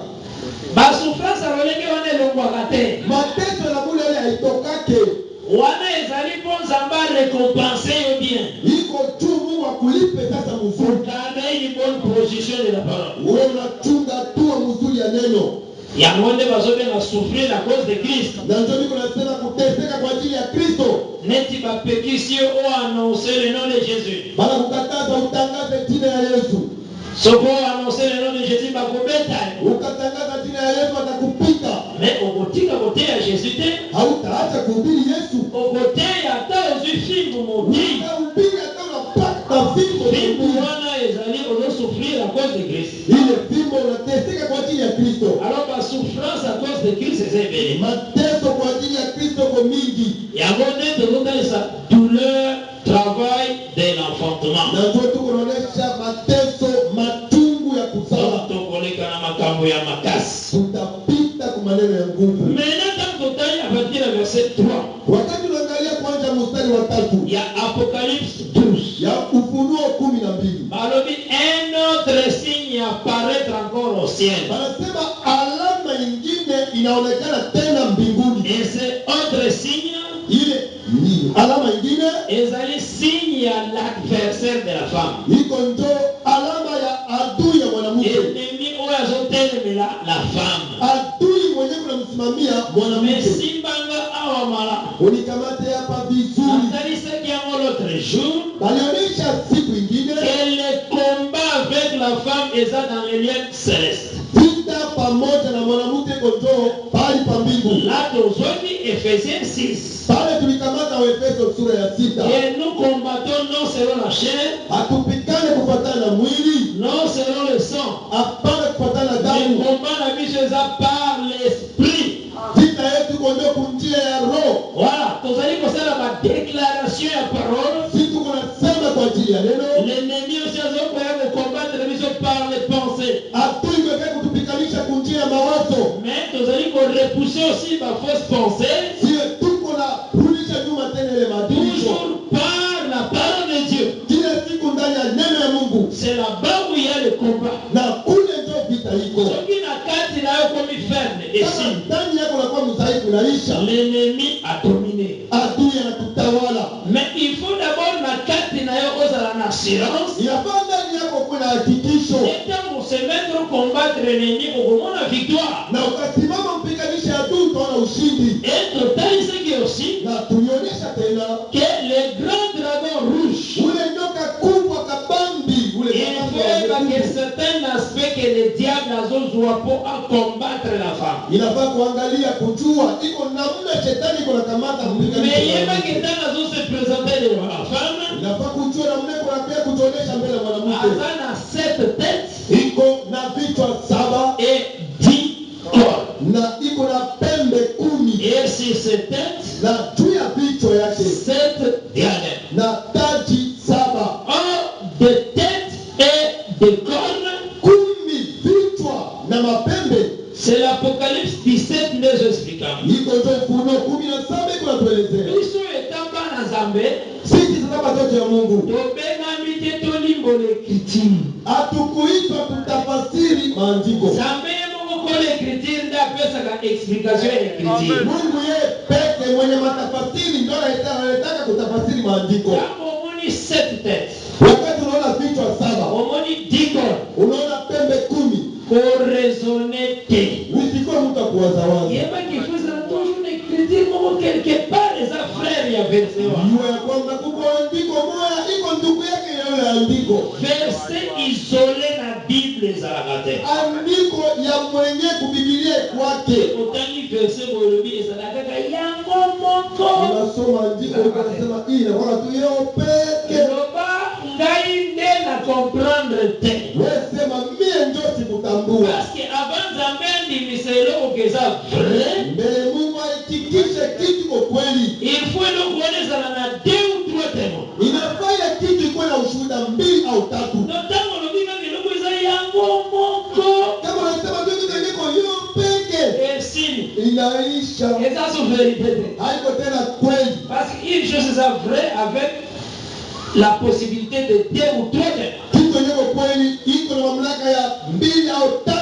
Ba souffrance alolenge wana elongwaka te. Mateso na bule ile haitokake. Wana ezali po nzambe récompenser yo bien. Iko tu Mungu akulipe sasa mzuri. Ukanda une bonne position de la parole. Wewe unachunga tu mzuri ya neno. Yango nde bazobenga souffrir à cause de Christ. Na ndio niko nasema kuteseka kwa ajili ya Kristo. Neti bapekisi yo o annoncer le nom de Jésus. Bala kukataza utangaze jina ya Yesu. Soko annoncer le nom de Jésus bakobeta. Ukatangaza jina ya Yesu atakupita. Mais okotika kote ya Jésus te. Hautaacha kuhubiri Yesu. Okote ya ta ozu film moti. Utahubiri hata unapata fimbo. Fimbo wana ezali ozo souffrir à cause de Christ. Ile fimbo unateseka kwa ajili ya Kristo. Alors la souffrance à cause de Christ c'est éveillé. Mateso kwa ajili ya Kristo kwa mingi. Yango nde tozotalisa douleur travail de l'enfantement. Na ndio tukuonesha mateso matungu ya kuzaa. Tokoleka na makambo ya makasi. Tutapita kwa maneno ya nguvu. Maintenant quand totali à partir du verset 3. Wakati unaangalia kwanza mstari wa 3 ya Apocalypse 12. ya Ufunuo 12. Balobi un autre signe apparaître encore au ciel. Wanasema alama nyingine inaonekana tena mbinguni. Et c'est autre signe. Ile ni alama nyingine ezali signe ya l'adversaire de la femme. iko ndo alama ya adui ya mwanamke. Ennemi oyo azotelemela la femme. Adui mwenyewe kunamsimamia mwanamke. Mesimbanga awa mala. Unikamate hapa vizuri. Natalisaki yango l'autre jour. Balionyesha siku ingine. Et le combat avec la femme eza dans les lieux célestes. Vita pamoja na mwanamke kondoo pali pa mbingu. Là tozoni Ephésiens 6. Pale tulikamata Waefeso sura ya 6. Et nous combattons non selon la chair. Hatupikane kufuatana na mwili. Non selon le sang. Hapana kufuatana na damu. Le combat na biso eza par l'esprit. Vita yetu kondo kunjia ya roho. Voilà, tozali kosala ba déclaration ya parole. Sisi tunasema kwa ajili ya neno. L'ennemi aussi azokoya combattre biso par les pensées. Adui mweke kutupikanisha kunjia ya mawazo. Mais tozali ko repousser aussi ba fausse pensée. Sio tuko na rudisha nyuma tena ile madini. Toujours par la parole de Dieu. Kila siku ndani ya neno ya Mungu. C'est là-bas où il y a le combat. Na kule ndio vita iko. Soki na kati na yo komi ferme et si ndani yako unakuwa mdhaifu unaisha. L'ennemi a dominé. Adui anatutawala. Mais il faut d'abord na kati na yo ozala na assurance. Inafaa ndani yako kuwe na hakikisho. Ete se mettre au combattre l'ennemi au moment de la victoire. na ukasimama mpiganishe adui, utaona ushindi. Et total, c'est que aussi Na tulionyesha tena que le grand dragon rouge, ule nyoka kubwa kabambi, ule il faut que certains aspects que le diable a besoin pour combattre la femme. inafaa kuangalia kujua iko namna shetani iko nakamata Mais il y a pas mpiganishe. que dans la zone se présenter devant la femme. Inafaa kujua namna iko na pia kutuonesha mbele ya mwanamke. Azan a 7 têtes Iko na vichwa 7 et 10 corps. na iko na pembe 10 Et sur ces têtes, na juu ya vichwa yake 7 diadèmes. na taji 7. Or, de têtes et de cornes, 10 vichwa na mapembe. c'est l'Apocalypse 17 nous expliquant. Iko ndio Ufunuo 17 iko natuelezea. Biso étant bana Nzambe, Sisi sasa watoto ya Mungu tobengami te tolimbo l'écriture. hatukuitwa kutafasiri maandiko. Nzambe ye moko kola écriture nde apesaka explication ya écriture. Mungu yeye peke mwenye matafasiri ndio anataka kutafasiri maandiko. Kama omoni 7 têtes, Wakati unaona vichwa 7, omoni 10 cornes, unaona pembe 10, koraisonne te. usikuwe mtu akuwazawaza. yebaki faisant toujours l'écriture moko quelque part eza frère ya verset wana. Jua ya kwamba kuko andiko moja iko ndugu yake ya yule andiko. Verset isolé na Bible ezalaka te. Andiko ya mwenye kubibilia kwake. Otangi verset bolobi ezalaka kaka yango moko. Unasoma andiko unasema hii na wala tu yeye peke. Loba ngai nde na comprendre te. Wewe sema mie ndio sikutambua. Parce que avant Nzambe andimisa eloko eza vrai, Mbele Mungu aitikishe kitu kwa kweli. il faut eloko wana ezala na 2 ou 3 témoins. Inafanya kitu ikuwe na ushuhuda 2 au 3. Ntango olobi kaka eloko eza yango moko Kama unasema tu kitu ndiko hiyo peke, esili inaisha. eza so vérité te. Haiko tena kweli. Parce qu'une chose est vraie avec la possibilité de 2 ou 3 témoins. Kitu ndiko kweli iko na mamlaka ya 2 au 3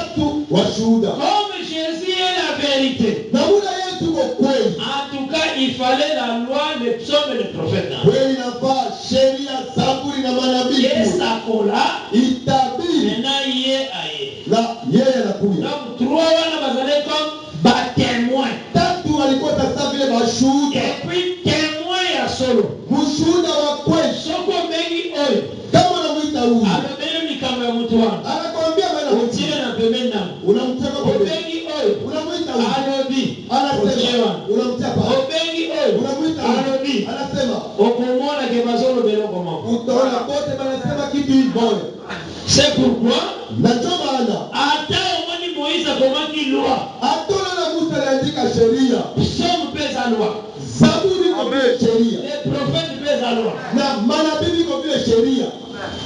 washuhuda. Comme Jésus est la vérité. Na muda yetu kwa kweli. En tout cas, il fallait la loi, le psaume et le prophète. Kweli nafaa sheria, Zaburi na manabii. Et ça colla, Itabiri maintenant il est aïe. na yeye anakuja. Donc, 3 wana bazale comme témoin. 3 walikuwa sasa vile mashuhuda. Et puis, témoin ya solo. Mshuhuda wa kweli. Soko mengi oyo. Kama unamuita huyu, Alobele mikambo ya mutu wangu. anakwambia bana Utile na pembeni nangu. unamtaka kwa kweli. Obengi oyo. Unamuita huyu, Alobi. anasema unamtaka. Obengi oyo. Unamuita huyu, Alobi. anasema Okomona ke bazolo beloko moko. utaona bote banasema kitu hivyo. C'est pourquoi, Na ndio maana ata omoni Moïse akomaki loi. Atona na Musa aliandika sheria, Psaume pesa loi. Zaburi kwa vile sheria, Les prophètes pesa loi. na manabii kwa vile sheria.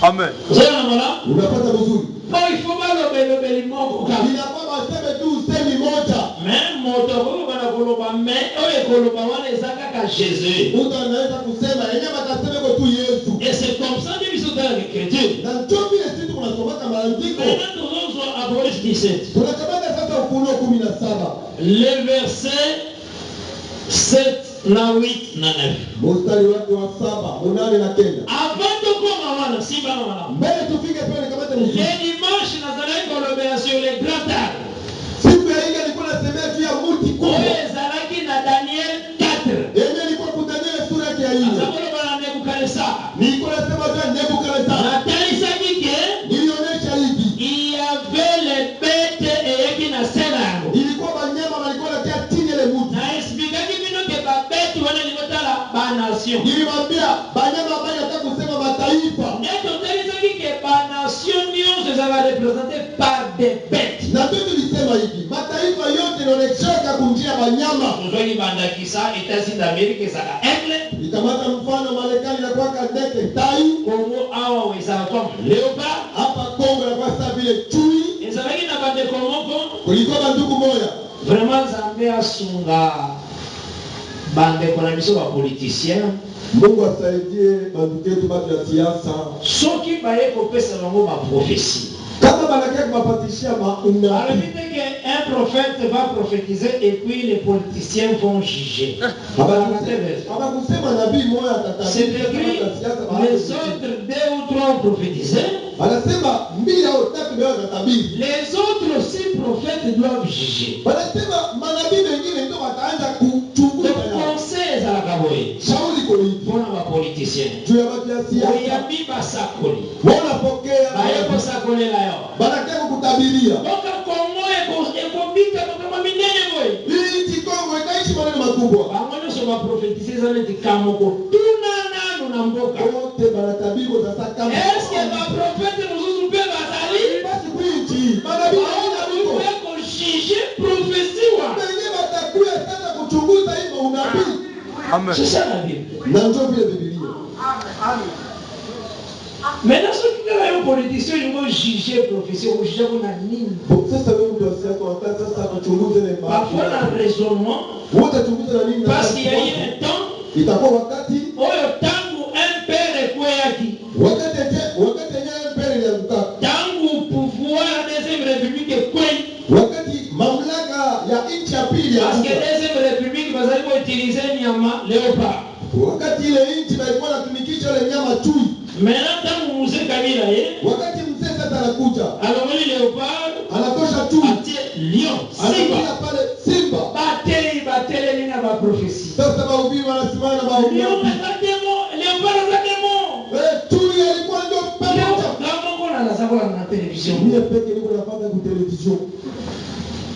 Amen. Zona mola. Unapata vizuri. Bon, il faut pas lobelobeli moko kaka. Inafaa waseme tu usemi moja. Mais moto koloba na koloba mais oyo koloba wana eza kaka Jésus. Mtu anaweza kusema yenyewe atasema kwa tu Yesu. Et c'est comme ça que nous sommes dans l'écriture. Na ndio vile sisi tunasoma maandiko. Maintenant, nous allons à Apocalypse 17. Tunakamata sasa Ufunuo 17. Le verset 7 na 8 na 9. Mstari wake wa 7, 8 na 9. Avant de commencer wana si bana wana. Mbele tufike pale kamata Le mzuri. dimanche nazalaki kolobela sur les grands arbres. Siku ya ile nilikuwa nasemea juu ya mti kubwa. Oyo ezalaki na Daniel 4. Yenyewe ilikuwa kutania sura yake ya 4. Azakoloba na Nebukadnezar. Nilikuwa nasema juu ya Nebukadnezar. Natalisaki ke Nilionyesha hivi. il y avait les bêtes eyaki na se na yango. Ilikuwa wanyama walikuwa wanatia chini ile mti. Na explikaki bino ke babeti wana libotala banation. Nilimwambia banyama ambao nataka kusema mataifa. Nde totalisaki ke banation nyonso ezalaka représente par des bêtes. Na ndio tulisema hivi. Mataifa yote yanaonekana kunjia wanyama. Tozwaki bandakisa États-Unis d'Amérique ezalaka aigle. Nikamata mfano Marekani na kwa ndege tai. Congo awa ezalaka comme léopard. Hapa Kongo na kwa sababu vile chui. Ezalaki na bandeko moko. Kulikuwa banduku moja. Vraiment Nzambe asunga bandeko na biso bapoliticien. Mungu asaidie banduku yetu batu ya siasa. Soki baye kopesa bango baprophétie. Kama banakia kubapatishia mauna. Alors vite qu'un prophète va prophétiser et puis les politiciens vont juger. Aba kusema nabii moja C'est écrit, les autres 2 ou ont prophétisé, Anasema mbili au tatu ndio watatabiri. les autres aussi prophètes doivent juger. Anasema manabii wengine ndio wataanza kuchunguza Le yao. conseil za la kaboye. Shauri kwa hivi. Bona ba politicien. Juu ya watu ya siasa. Oyambi basakoli. Wanapokea. Bayeko sakole la yo. Banataka kutabiria. Boka Kongo ekobika kama minene boy. Hii Kongo itaishi maneno makubwa. Bangono so ba prophétiser za neti kamoko. Tuna nanu na mboka. Wote banatabiri kwa sasa kama. Est-ce que ba prophète muzuzu pe bazali? Basi kuichi. Manabii wako weko juger prophétie. Wenyewe watakuja sasa kuchunguza hivyo unabii. Amen. C'est ça la Bible. Na ndio vile Biblia. Maintenant, ceux qui ont un politicien, ils vont juger prophétie, ils vont juger qu'on a nini. Sasa wewe mtu asiako wakati sasa kuchunguza ile mambo. Parfois, dans le raisonnement, Wote chunguza na nini? parce qu'il y a eu un temps, Itakuwa wakati oyo tangu un ekweyaki, wakati yenyewe mbele ya mkaka. tangu pouvoir ya deuxième république ekwei, Wakati mamlaka ya nchi ya pili ya parce que Afrika. deuxième république bazali ko utiliser nyama léopard. Wakati ile nchi ilikuwa inatumikisha ile nyama chui. Maintenant, tangu Mzee Kabila ye, Wakati mzee sasa anakuja, alomeli léopard, anatosha chui. atie lion, Anakuja simba, pale simba. bateli na ba prophétie. Sasa mahubiri wanasimama na mahubiri. Lion ezatemo, léopard ezatemo. Chui alikuwa ndio pamoja. Kama kuna na sakola na television. Mimi peke niko nafanya kwa television.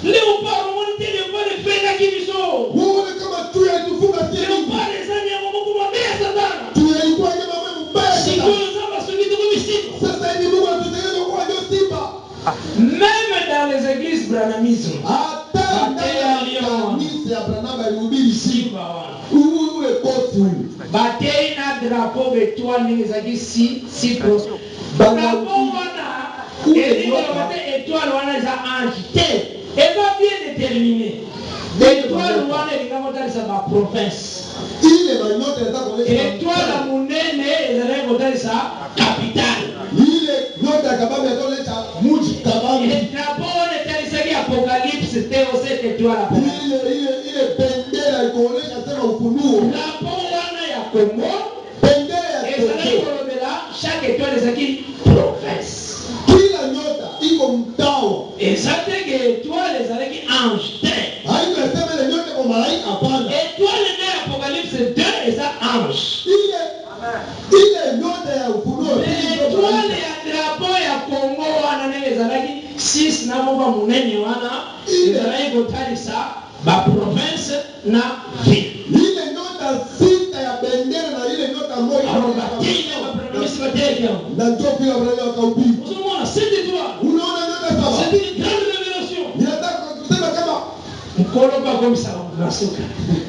Léopard monite léopard fena kibiso. Wewe kama chui alitufunga sisi. Léopard ezani ya Mungu mwambia Satana. Chui alikuwa nyama wewe mbaya. Siku zama sungito kumisiku. Sasa hivi Mungu anatutengeneza kwa ndio simba. Même dans les églises branamisme. Hata ndani ya kanisa ya Branham alihubiri simba. Ule bosi huyu. Batei na drapeau étoile ni zaki si pros. Drapeau wana. Elimu yote étoile wana za ange. Et va bien déterminé. Étoile wana ni kama dalisa ba province. Ile manyote yanataka kuonyesha Étoile la munene ezalaki kotalisa capitale. ile nyota ya kabambe yataonyesha mji kabambe. Drapeau wana etalisaki apocalypse te cette étoile la Ile bendera ikuonyesha sema ufunuo. drapeau wana ya Congo Bendera ya ezalaki Kongo. kolobela chaque étoile ezalaki province. Kila nyota iko mtawa. Ezateke étoile ezalaki ange te. Haiko sema ile nyota kwa malaika hapana. Étoile na apocalypse 2 eza ange. Ile nyota ya ufunuo. Étoile ya drapeau ya Congo wana ndenge ezalaki 6 na moko munene wana ezalaki kotalisa ba province na ville. Ile nyota sita ya bendera na ile nyota moja. Na ndio pia wale wakahubiri. Cette étoile, Unaona nyota saba. c'est une grande révélation. Ninataka kusema kama Mkono pa comme ça, nasuka.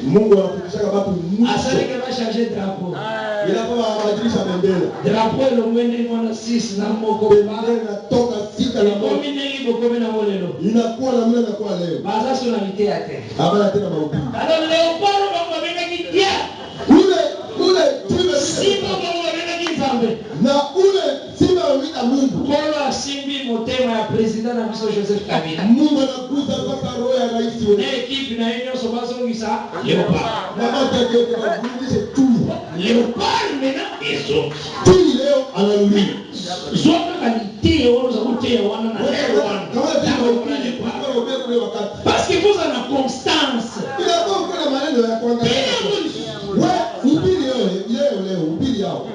Mungu anafundisha watu Asali que va changer drapeau. inakuwa anabadilisha bendera. Drapeau le mwende mwana 6 na moko ba. Bendera inatoka sita na moja. Komi nengi bokome na molelo. Inakuwa namna inakuwa leo. Baza sonalité ya terre. Habana tena mahubiri. Alors léopard bango benga kitia. Ule tume Simba bango benga kinzambe. na ule simba wita Mungu. Kolo asimbi motema ya president na biso Joseph Kabila. Mungu anakuza sasa roho ya rais wewe. Na equipe na yenyo sobazongisa léopard. Na mambo yake kurudisha tu. Léopard mena ezo. Tu leo analulia. Zoka qualité oza koteya wana na lelo wana. Kama vile mahubiri kwa ule wakati. Parce qu'il faut ça la constance. Inakuwa kuna maneno ya kuangalia. Wewe ubiri leo ubiri yao.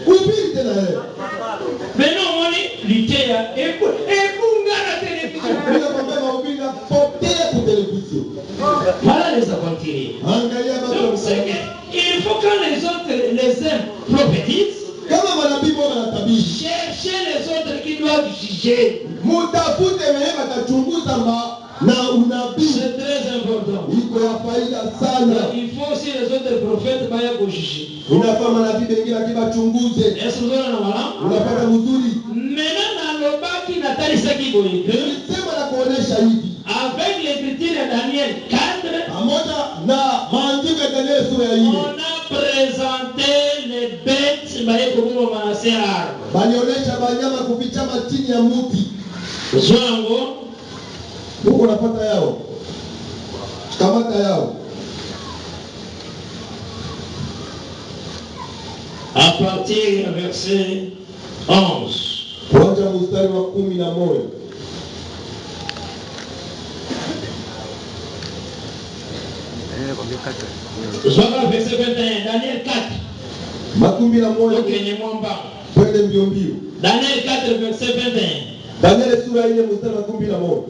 Ubiri tena leo. Maintenant on est l'idée et bunga la télévision. Bila kwamba mahubiri na potea kwa television. Voilà les aventuriers. Angalia Donc mambo. c'est que il faut que les autres les uns prophétisent. Kama manabii wao wanatabiri. Cherchez les autres qui doivent juger. Mutafute wenyewe watachunguza na unabii. C'est très important. Iko ya faida sana. Il faut aussi les autres prophètes baya ko juger. Unafaa manabii wengine akibachunguze. Est-ce que vous avez la Unapata mzuri. Maintenant dans le bas qui n'attend ça qui boye. Nilisema na kuonesha hivi. Avec l'écriture de Daniel 4, Pamoja na maandiko ya Daniel sura ya 4. on a présenté les bêtes bayekomo manasera. Balionyesha wanyama kufichama chini ya mti. Zwango Mungu unapata yao. Kamata yao. À partir du verset 11. Kuanzia mstari wa 11. Soit verset 21, Daniel 4. Makumi na moja. Ok, ni mwamba. Twende mbio mbio. Daniel 4, verset 21. Daniel sura 4 mstari wa 11.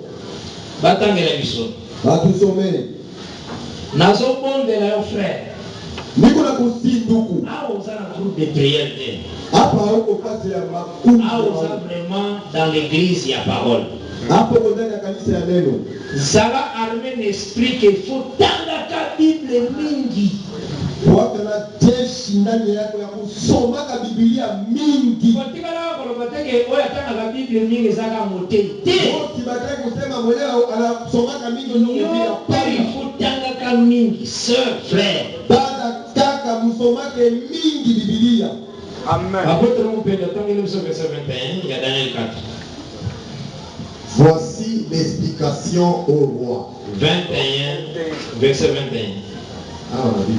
Batangela biso. Batusomee. Nazobondela yo frère. Niko na kusinduku. Ah, on a un groupe de prière. Hapa huko fasi ya makundi. Ah, on a vraiment dans l'église, il y a parole. Hapo ndani ya kanisa ya neno. Zala armé l'esprit qu'il faut tanga ka Bible mingi. Waka na jeshi ndani yako ya kusoma ka Biblia mingi. Katika la kolobateke oya tanga ka Bible mingi zaka motei. Wote bataki kusema mwenyewe anasoma ka mingi ndio Biblia. Il faut tanga ka mingi, sœur, frère. Dada kaka msomake mingi Biblia. Amen. Apôtre mon père, tanga le verset 21, il y a Daniel 4. Voici l'explication au roi. 21, verset 21. Ah, on a dit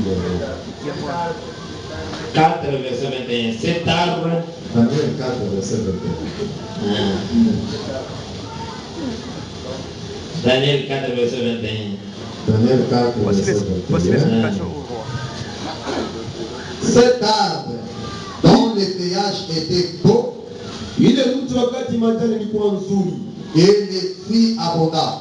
4, verset 21. Cet arbre. Daniel 4, verset 21. Daniel 4, verset 21. Daniel 4, verset 21. Cet arbre, dont le feuillage était beau, Ile mtu wakati majani ni kwa nzuri et les fruits abondants,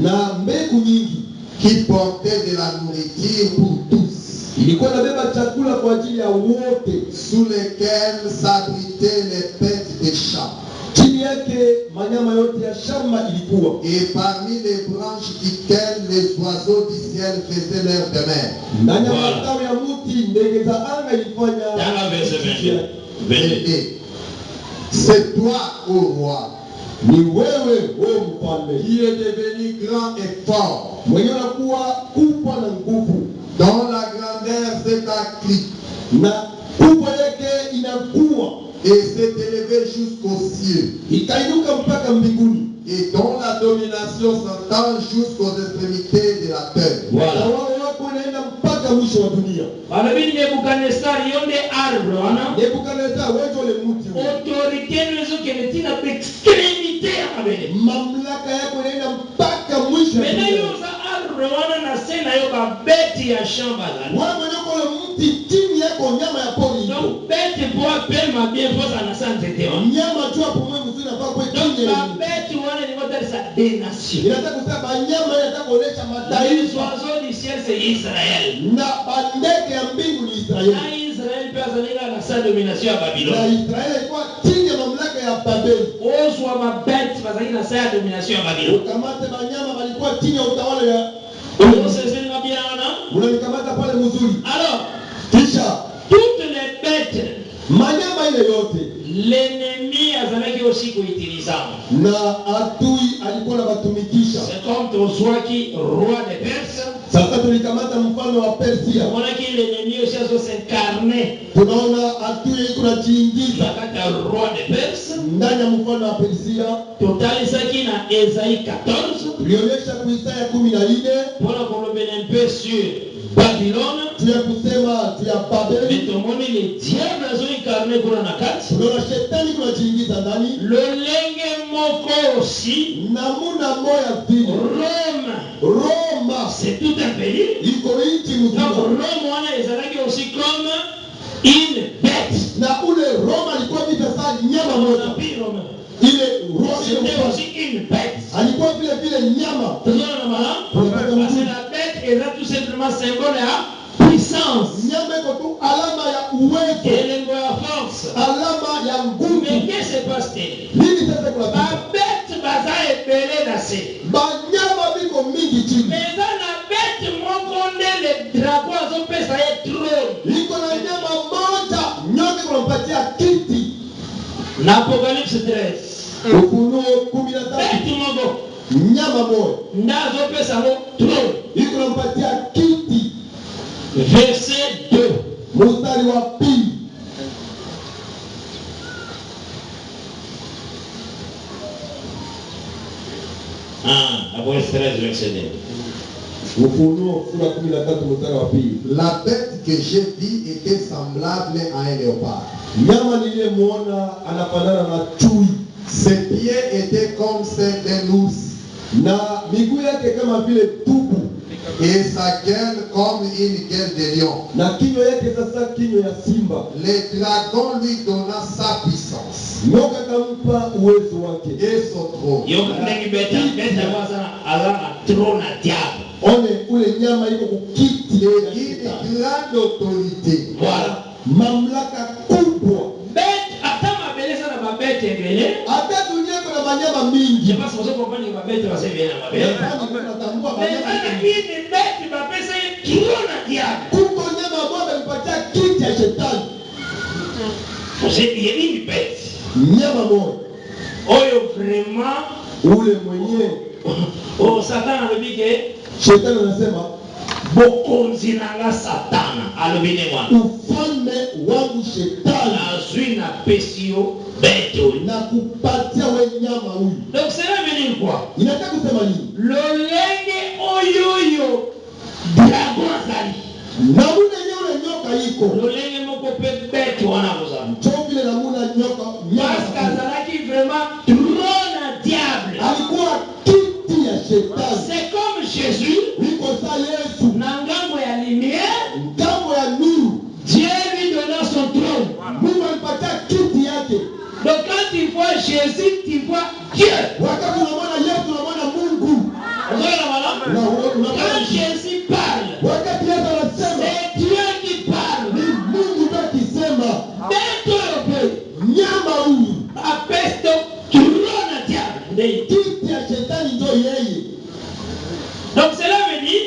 na mbegu nyingi, qui portaient de la nourriture pour tous, ilikuwa nabeba chakula kwa ajili ya wote, sous lesquels s'abritaient les bêtes des champs. chini yake manyama yote ya shamba ilikuwa, Et parmi les branches duquel les oiseaux du ciel faisaient leur demeure. ndani ya Voilà. matawi ya mti ndege za anga ilifanya. Dans le verset 22. 22. Et c'est toi, ô roi, Ni wewe mfalme, qui est devenu grand et fort, mwenye unakuwa kubwa na nguvu, dont la grandeur s'est accrue na kubwa yake inakuwa et s'est élevée jusqu'aux cieux, ikainuka mpaka mbinguni, et dont la domination s'entend jusqu'aux extrémités de la terre. na Voilà. wao wako inaenda mpaka mwisho wa dunia. Balabini Nebukadnezar yonde arbre wana. Nebukadnezar wewe ule mti ule. Autorité nous qui tina extrémité abele. Mamlaka yako inaenda mpaka mwisho wa Mena dunia. yoza arbre wana na sena yo ba beti ya shamba la. Wewe mwenyewe ule mti chini yako nyama ya pori iko. Donc beti pour pema bien pour ça na santé te wana. Nyama tu hapo mwe mzuri nafaa kwa Donc chini. ba beti wana ni wote sa des nations. Inataka kusema banyama inataka kuonesha Les mataifa oiseaux du ciel c'est Israël. na bandege ya mbingu ni Israeli. Na Israël pesa na sa domination ya Na Babylone. Israeli ilikuwa chini ya mamlaka ya Babeli. Ozwa ma beti pesa na sa domination ya Babylone. Ukamate banyama walikuwa chini ya utawala ya. On se sait bien wana. Unanikamata pale mzuri. Alors, Kisha toutes les bêtes, manyama ile yote l'ennemi azalaki aussi kuitilizama. na adui alikuwa anabatumikisha. C'est comme tozwaki roi de Perse. Sasa tulikamata mfano wa Persia. Tumonaki l'ennemi aussi azo s'incarner Tunaona adui iko najiingiza nakati ya roi de Perse. ndani ya mfano wa Persia. Totalisaki na Esaïe 14 Tulionyesha ku Isaya 14 mpona kolobela un peu sur Babylone. tuya kusema tuya Babeli. Mais tomoni le diable azo incarner kuna na kati. Tunaona shetani kunajiingiza ndani. Lolenge moko aussi Namuna moya vile Rome, Roma c'est tout un pays. iko nchi Donc mzima, Rome wana ezalaki aussi comme une bête. na ule Roma alikuwa vita saa nyama Dans moja. l'empire romain. Ile Roma C'était aussi une bête. alikuwa vile vile nyama. Tozona na maha. Parce que la bête est là tout simplement symbole à puissance. Nyama iko tu alama ya uwezo, Elengo ya force. alama ya nguvu. Mais qu'est-ce qui se passe-t-il? Nini sasa kuna Ba vita? bête baza ebele na se. Banyama biko mingi chini. Mais dans la bête moko nde le drapeau azopesa ye trône. Iko na nyama moja, nyote kunampatia kiti. Na Apocalypse 13. Ufunuo 13. Bête moko Nyama moja nde azopesa mo trône. iko nampatia kiti. Verset 2. Mstari wa pili. Apocalypse 13, verset 2. La bête que j'ai vue était semblable à un léopard. Ses pieds étaient comme ceux d'un ours. Et sa gueule comme une gueule de lion. Le dragon lui donna sa puissance et son trône. Une grande autorité. Voilà. Mamlaka kubwa. Je pense que vous comprenez ma bête va se bien ma bête. Mais une bête va passer trône à diable. C'est une bête. Oh vraiment. Oh Satan a le bique. Bokonzi nanga Satana alobine wana. Ufalme wangu shetani. Azui na pesio beto. Na kupatia we nyama huyu. Donc cela veut dire quoi? Inataka kusema nini? Lolenge oyoyo dragon azali. Namuna yule nyoka iko. Lolenge moko pe beto wana kozala. Chobile namuna nyoka. Parce qu'azalaki vraiment trône à diable. Alikuwa kiti ya shetani. C'est comme Jésus. Nangambo ya lumière, Dieu lui donna son trône. Donc quand tu vois Jésus, tu vois Dieu. Quand Jésus parle, c'est Dieu qui parle. Appelle trône à diable. Donc cela veut dire,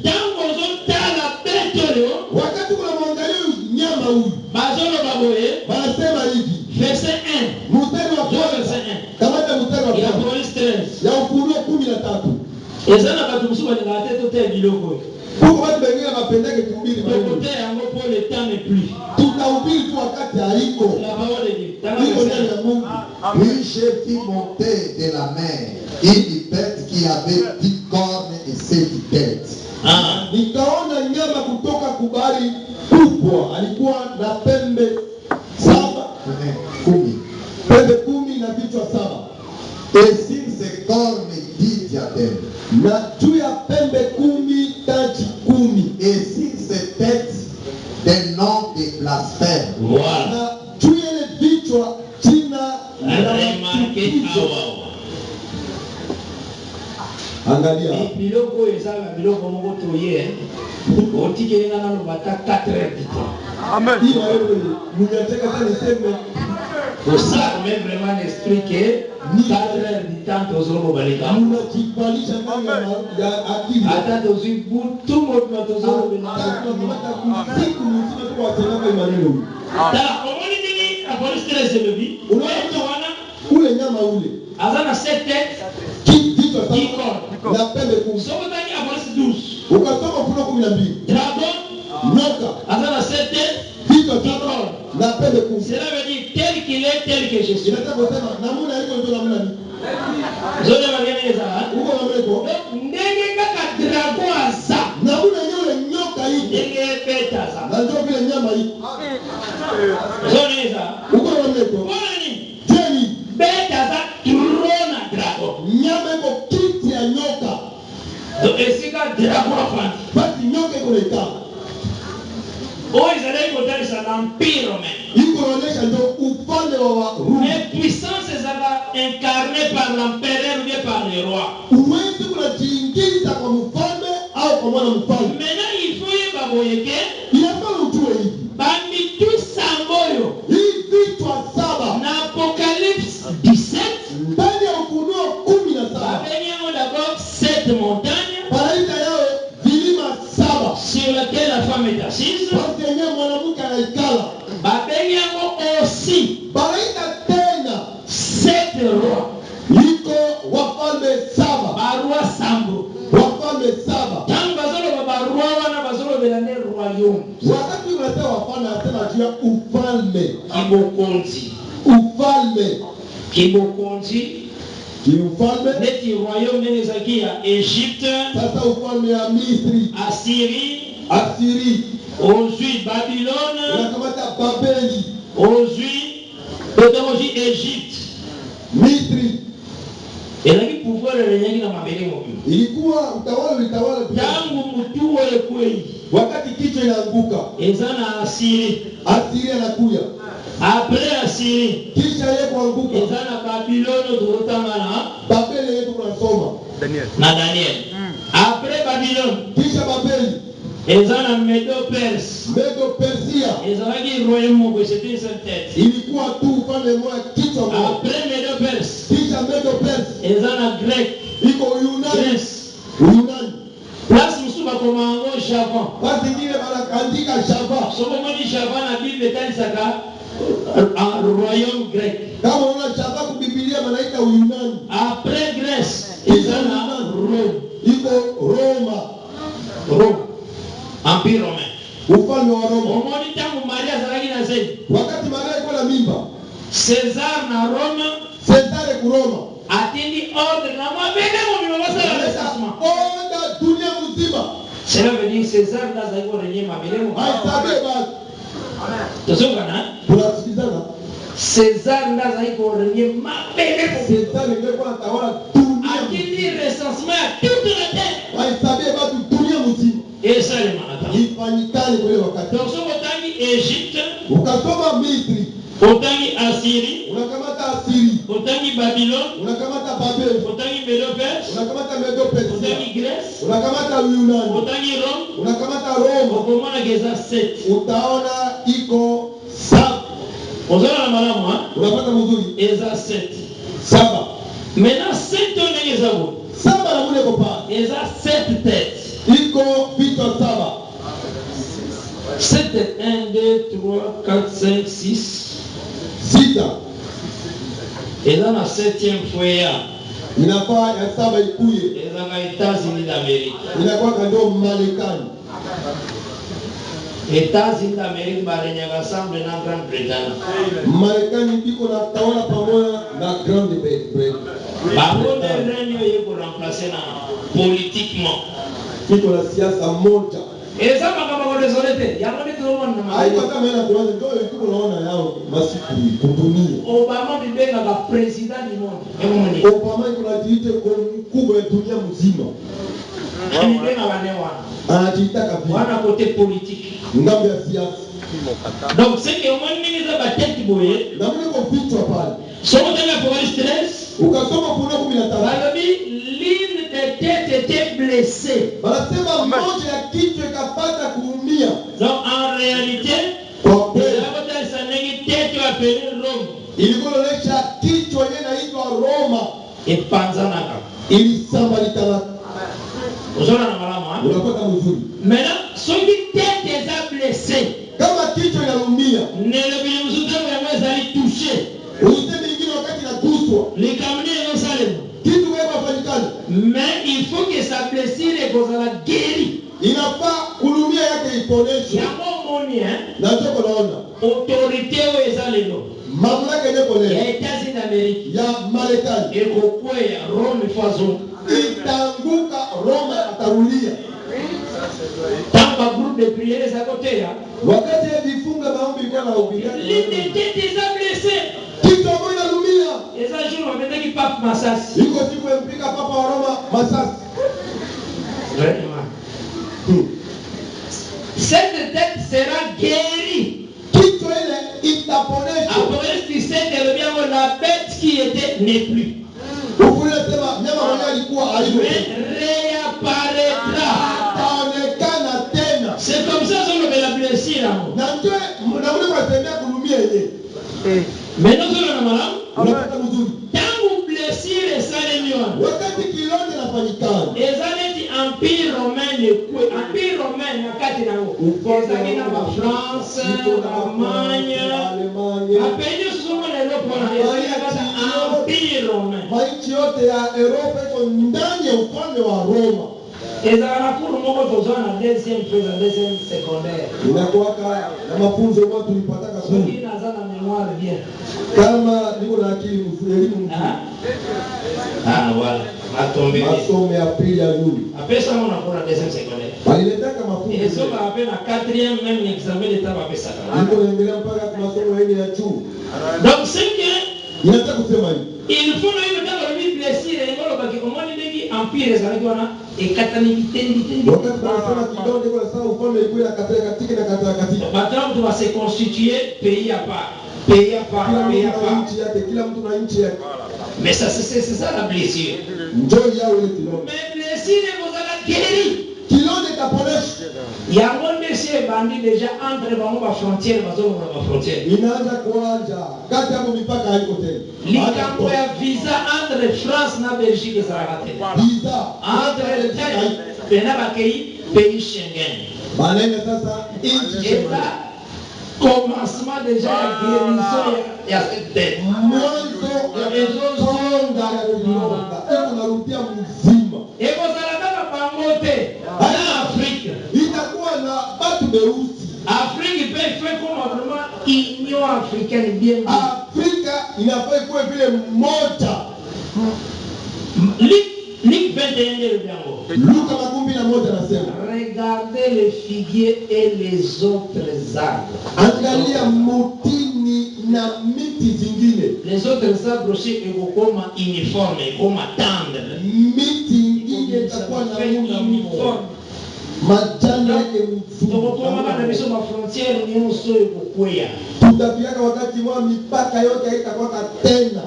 dans vos autres temps, la bête, verset 1. Verset 1. Il y a police 13. Et ça n'a pas tout souffert de la tête au terre du logo. Pour le temps n'est plus. La parole est dite. Puis j'ai vu monter de la mer une bête qui avait 10 cornes et 7 têtes. Nikaona nyama kutoka kubali kubwa, alikuwa na pembe 7, pembe 10 na vichwa 7. Et sur ses cornes 10 diadèmes. Na juu ya pembe 10 taji 10. Et sur ses têtes des noms de blasphème. Voilà. Na juu ya vichwa jina la machukizo. Angalia. Biloko ezala biloko moko toye. Otike ngana no bata 4 heures du temps. Amen. Pour ça, même vraiment l'esprit que 4 heures du temps tozolo balika. Attends tozu tout le monde tozolo balika. Tala komoni nini a police très élevé. Ule nyama ule. Azana 7 têtes. La pembe 10. Sokotaki a police 12. Ukasoma Ufunuo 12. Dragon. Nyoka. Azana 7 têtes. La pembe 10. Cela veut dire tel qu'il est, tel que je suis. Inataka kusema namuna iko ndio namuna ni. Zote waliona hizo. Uko namuna iko. Ndenge kaka dragon asa. Namuna yule nyoka iko. Ndenge beta asa. Na ndio vile nyama iko. Zote hizo. Uko namuna iko. Bwana ni. Jeni. Beta asa trona dragon. Nyama iko kiti ya nyoka. Donc esika dragon afandi. Basi nyoka iko leta. Oh, Israël est l'empire romain. Mais puissance est incarnée par l'empereur ou bien par le roi. Maintenant, il faut y avoir parmi tous Samboyo. L'Apocalypse 17. D'abord 7 montagnes sur lesquelles la femme est assise. Aussi 7 rois. Barua Sambo. Tant bazolo barua wana bazolo belane royaume. Kibokonzi. Ufalme neti royaume ndenge ezalaki ya Égypte, sasa ufalme ya Misri, Assyrie, Asiri, ozwi Babylone, unakamata Babeli, ozwi otokozi Égypte. Misri. Elaki pouvoir elenyaki na mabele mobili. Ilikuwa utawala ulitawala pia. Tangu mutu wale kweli. Wakati kichwa inaanguka, eza na Assyrie. Asiri anakuya. Après Assyrie, Kisha yeye kuanguka, eza na Babylone tulotanga na Babeli yetu tunasoma. na Daniel. Après Babylone, Kisha Babeli, eza na Medo-Perse. Medo Persia. Ezalaki royaume moko, c'était une seule tête. Ilikuwa tu ufalme moja kichwa moja. Après Medo-Perse, Kisha Medo Persia eza na Grec. iko Uyunani. Grèce. Uyunani. Place musu bakoma yango Javan. Basi ingine banaandika Java. Soko moni Javan na Bible etalisaka royaume grec. Kama unaona Java ku Biblia manaita Uyunani. Après Grèce, eza na Rome. Iko Roma. Rome. Empire romain. Ufalme wa Roma. Omoni tangu Maria azalaki na zedi. Wakati Maria iko na mimba, César na Rome Cesare ku Roma. atindi ordre na mabele mobima basala recensement. Oda dunia mzima. Cela veut dire César nazali korenye mabele mobima. Haisabie basi. Tozongana. Tunasikizana. César nazali korenye mabele mobima. Cesare ingekuwa anatawala dunia. Atindi recensement ya toute la terre. Haisabie basi dunia mzima. Et ça les manata. Ifanyikane kwa ile wakati. Donc soko tangi Égypte, Ukasoma Misri, otangi Assyrie, unakamata Asiri, otangi Babylone, unakamata Babeli, otangi Medo-Perse, unakamata Medo Persia, otangi Grèce, unakamata Uyunani, otangi Rome, unakamata Roma. okomona keza 7. Utaona iko saba. Ozala na malamu ha? Unapata mzuri. Eza 7. Saba. Maintenant 7 on est ezabo. Saba na mune kopa. Eza 7 têtes. Iko vichwa saba. 7 têtes. 1, 2, 3, 4, 5, 6. Sita. Eza na 7e foyer. Inafaa ya saba ikuye. Eza na États-Unis d'Amérique. Inakuwa kando Marekani. États-Unis d'Amérique barenyaka ensemble na Grande-Bretagne. Marekani iko na tawala pamoja na Grande Bretagne. Bango nde règne oyo ekoremplace na politiquement. Iko na siasa moja. Eza makambo kodesole te. Yango nde tozomona na Haiko makambo. kama ina kuanza ndio iko naona yao masiku kudunia. Obama bibengaka président du monde. Emomoni. Obama iko na jiite kwa mkubwa ya dunia mzima. Bibenga bane wana. Anajitaka vile. Wana côté politique. Ngambo ya siasa. Donc c'est que omoni nini za bateti boye. Na mune kwa vichwa pale. Soko tena Apocalypse 13. Ukasoma kuna 15. Balobi l'une des têtes était blessée. Wanasema moja ya kichwa ikapata kuumia. Donc en réalité, Kwa kweli ça n'est tête appelée Rome. ilikuwa inaonyesha kichwa yenyewe inaitwa Roma. Et panzanaka. Ilisambalikana. Ozona na malamu ha? Unapata mzuri. Maintenant, celui tête est blessé. Kama kichwa inaumia, Ne le bien vous avez ezali touché. useme ingine wakati inaguswa. Les camions non salem. Kitu wewe afanyikana. Mais il faut que sa blessure kozala guérie. Inafaa kulumia yake iponeshwe. Yango moni hein. Na choko naona. Autorité o ezalelo. Mamlaka yenyewe Ya leo États-Unis d'Amérique. ya Marekani Ekokweya Rome fazo. itaanguka, Roma atarulia. Tamba groupe de prière za côté ya. Wakati ya vifunga maombi ilikuwa na ubingani. L'identité des blessés. Kichwa moja inalumia. Eza jour wapendaki pape Masasi. Iko siku ya mpika papa wa Roma Masasi. Vraiment. Cette tête sera guérie. Kichwa ile itaponeshwa. Apocalypse 17 elle vient la bête qui était n'est plus. Ukule sema nyama moja alikuwa aibu. Mais réapparaîtra. Ataonekana tena. C'est comme ça qu'on le la blessure. Na ndio mnaona kwa tembea kulumia yenyewe. Mais nous sommes dans malam. Unapata mzuri. Tangu blessure salemion. Wakati kilonda inafanyikana. Ezaleti empire romain ne kwe. Empire romain nakati nango. Ezalaki na ba France, Allemagne. Apenyo somo lelo pona. Ezalaki empire romain. Maiti yote ya Europa iko ndani ya ufalme wa Roma. Et ça a pour moi besoin de deuxième phase, deuxième secondaire. Inakuwaka na mafunzo ambayo tulipataka Ce kule. qui n'a pas la mémoire bien. Kama niko na akili mzuri, elimu mzuri. Ah voilà. Masomo ya pili ya juu. Après ça, on a pour la deuxième secondaire. Waliletaka mafunzo. Et ça va appeler la quatrième même examen d'état après ça. Niko naendelea mpaka kwa masomo ya juu. Donc c'est que Inataka kusema hivi. il faut nous dans la Bible blessure et ngolo baki au moins ndegi empire za kiona e katani kitendi. Wakati tunasema kidonde kwa sababu ufalme iko na katika na katika. Maintenant tu vas se constituer pays à part. Pays à part, pays à part. Kila mtu na nchi yake. Mais ça c'est ça la blessure. Njoo yao ile kidonde. Mais blessure vous allez guérir. Kidonde kaponesha. Il y a un monde de bandits déjà entre les frontières, les frontières. Inaanza kuanja kati hapo mipaka haiko tena. Likambo ya visa entre France na Belgique ça va tena. Visa entre les pays Schengen. Banaenda sasa nchi Et là, commencement déjà la guérison ya cette tête. mwanzo ya kuzonga kudonga. Eko narudia mzima. Et vous allez dans Bangote, en Afrique. Itakuwa na batu beusi. Afrique peut faire comme vraiment Union africaine bien. Afrika inafaa kuwa vile moja. Luc 21 le Biango. Luka 11 nasema. Regardez les figuiers et les autres arbres. Angalia mutini na miti zingine. Les autres arbres aussi comme uniforme, comme tendre. Miti ingine itakuwa na uniforme. Majani yake mzuri. Frontiere ni uso kukwea. Tutapiana wakati mwa mipaka yote haitakuwa tena.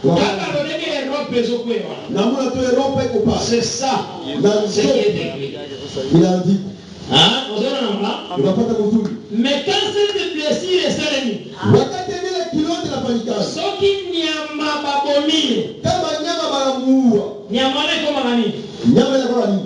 Kaka loleke Europe zokwewa. Na mwana tu Europa iko pa. C'est ça. C'est qui est écrit. Inaandikwa. Hein? Unapata mzuri. Mais quand cette blessure est sereni. Wakati ile kilonde inafanyika. Soki nyama babomie. Kama nyama banamuua. Nyama ile kama nani? Nyama ile kama nini?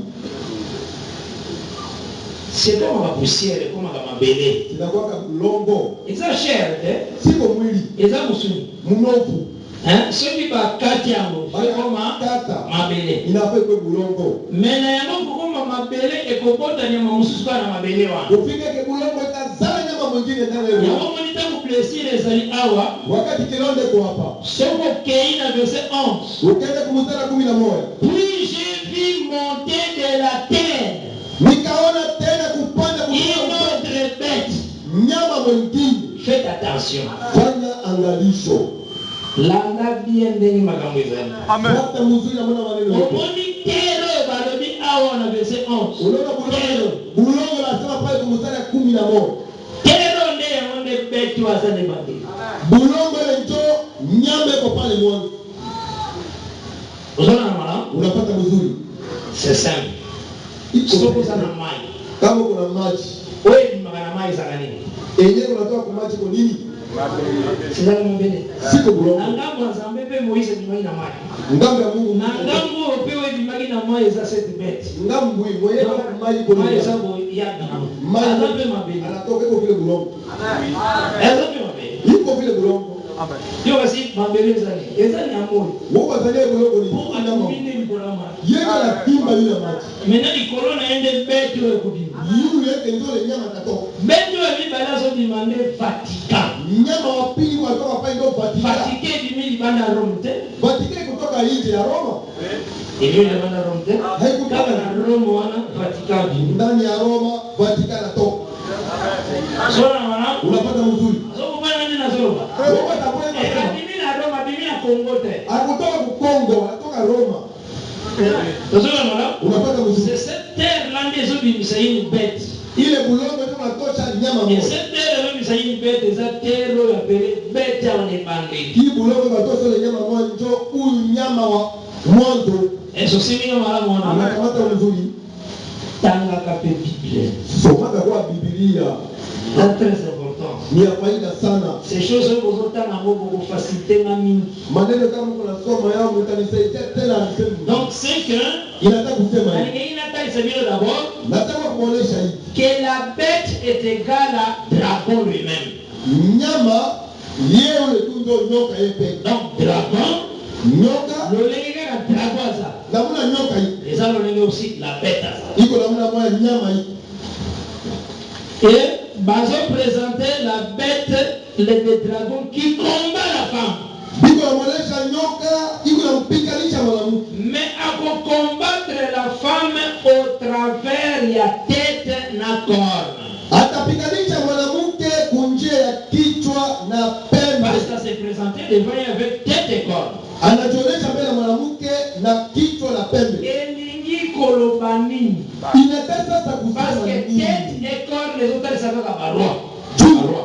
C'est comme la poussière, comme la belé. Inakuwa kama longo. Eza cher, Siko mwili. Eza musuni. Mnofu. Hein? Celui ba kati yango, comme mabele. Inafaa iko bulongo. Mena yango koma mabele ekobota nyama mususu na mabele wa. Ufike ke bulongo ikazala nyama mwingine ndani ya yango monita ku blessure ezali awa. Wakati kilonde kwa hapa. Soko kei na verset 11. Ukienda kumstari 11. Puis j'ai vu monter de la terre. Nikaona tena kupanda une autre bête. Nyama mwingine. Faites attention. Fanya angalisho. Landa bien ndenge makambo ezali. Amen. Wata mzuri amona maneno. Omoni tero balobi awa na verset 11. Unaona bulongo la sema pale kumstari 11. Tero nde yango nde bête wazane bande. Bulongo ile njo nyama iko pale mwanzo. Unaona mara? Unapata mzuri. C'est simple. Soko sana maji. Kama kuna maji. Wewe ni magana maji sana nini? Yenyewe unatoka kwa maji kwa nini? Sasa mbele. Siko bulongo. Ngambo za mbebe Moise ni na maji. Ngambo ya Mungu. Na ngambo opewe ni maji na maji za cette bête. Ngambo hii mwenyewe maji kwa maji sababu ya ngambo. Maji anape mabele. Anatoka kwa vile bulongo. Anape mabele. Yuko vile bulongo. Amen. Ndio basi mabele zani. Ezani amoi. Wao wazale bulongo ni. Pour anamine ni kwa maji. Yeye anapimba yule maji. Maintenant il corona ende bête wewe kudima. Yule ndio ile nyama atatoka. Bête wewe balazo demander Vatican. Nyama wa pili watoka pale ndio Vatican. Vatican ni mili banda Rome te. Vatican kutoka nje ya Roma. Ndio ile banda Rome te. Haikutoka na Rome wana Vatican. Ndani ya Roma Vatican atoka. Sora wana unapata mzuri. Sio bwana nini na sora. Wewe utakuwa mimi na Roma mimi na Kongo te. Akutoka ku Kongo, anatoka Roma. Sora wana unapata mzuri. C'est cette terre là des autres c'est une bête. Ile bulongo ndio unatosha nyama moja. Cette terre là c'est une bête, cette terre là bête on est bandé. Hii bulongo unatosha ile nyama moja ndio huyu nyama wa mwanzo. Eso si mimi mara mwana. Anakamata mzuri. Tanga kape Biblia. Soma kwa Biblia. C'est très important. Ni ya faida sana. Ces choses que vous entendez en mots pour faciliter ma mine. Maneno kama kuna soma yao mtanisaidia tena niseme. Donc c'est que inataka kusema hivi. Inataka iseme d'abord nataka kuonesha hivi que la bête est égale à dragon lui-même. Nyama yeye ule tu ndio nyoka yepe. Donc dragon nyoka lolenge ya dragoza. namuna nyoka hii Les allons aussi la bête. iko namuna moya nyama hii. Et bazo présenter la bête, le dragon qui combat la femme. Biko namuonesha nyoka iko nampiganisha mwanamke. Mais à combattre la femme au travers ya tête na corne. Atapiganisha mwanamke kunjia ya kichwa na pembe. Parce que c'est présenté devant avec tête et corne. Anajionyesha mbele ya mwanamke na kichwa na pembe. Elingi kolobani. Inataka sasa Parce kusema que tête et corne les autres savent qu'à barua.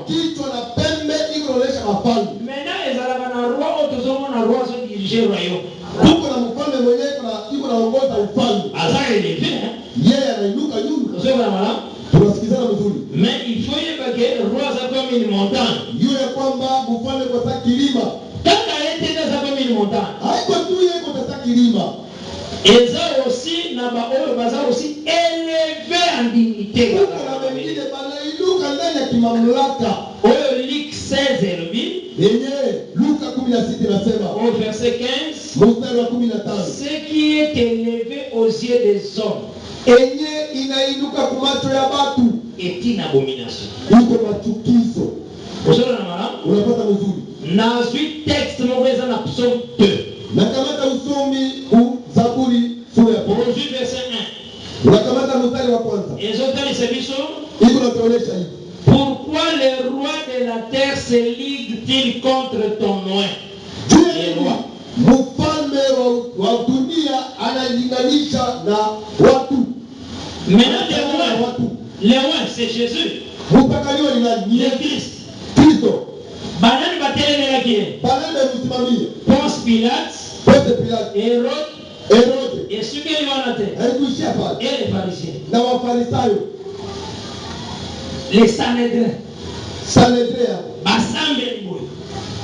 kichwa na pembe iko naonesha mafalme. Maintenant ils allaient na roi autosomo na roi sont diriger royaume. Huko na mfalme mwenyewe iko naongoza ufalme. Azar il est bien. Yeye anainuka juu. Vous savez là. Tunasikizana vizuri. Mais il faut y avoir que roi ça comme une montagne. Yule kwamba mfalme kwa sasa kilima. Quand elle était dans ça comme une montagne. Haiko tu yeye kwa sasa kilima. Et ça aussi na ba oyo baza aussi élevé en dignité. Huko na wengine banainuka ndani ya kimamlaka. Oyo Luc 16 elbi. Yenyewe Luka 16 nasema Au verset 15. mstari wa 15. Ce qui est élevé aux yeux des hommes Enye inainuka kwa macho ya watu est une abomination. iko machukizo. Osoro na mara. Unapata mzuri. Na suite texte mweza na psaume 2. Na kamata usomi u Zaburi sura ya 1. Aujourd'hui verset 1. Unakamata mstari wa kwanza. Et autres les services. Iko natuonesha hivi. Pourquoi les rois de la terre se liguent-ils contre ton nom? Les rois. Mfalme wa dunia analinganisha na watu. Maintenant les rois c'est Jésus. Mpakaliwa ni nani? Le Christ. Kristo. Banani bateleme yake. Banani msimamia. Ponce Pilate. Ponce Pilate. Herode. Et ceux qui vont à terre. Alikuishia pale. Et les pharisiens. Na wafarisayo. Les Sanhédrin. Sanhedrin. Basambe boy.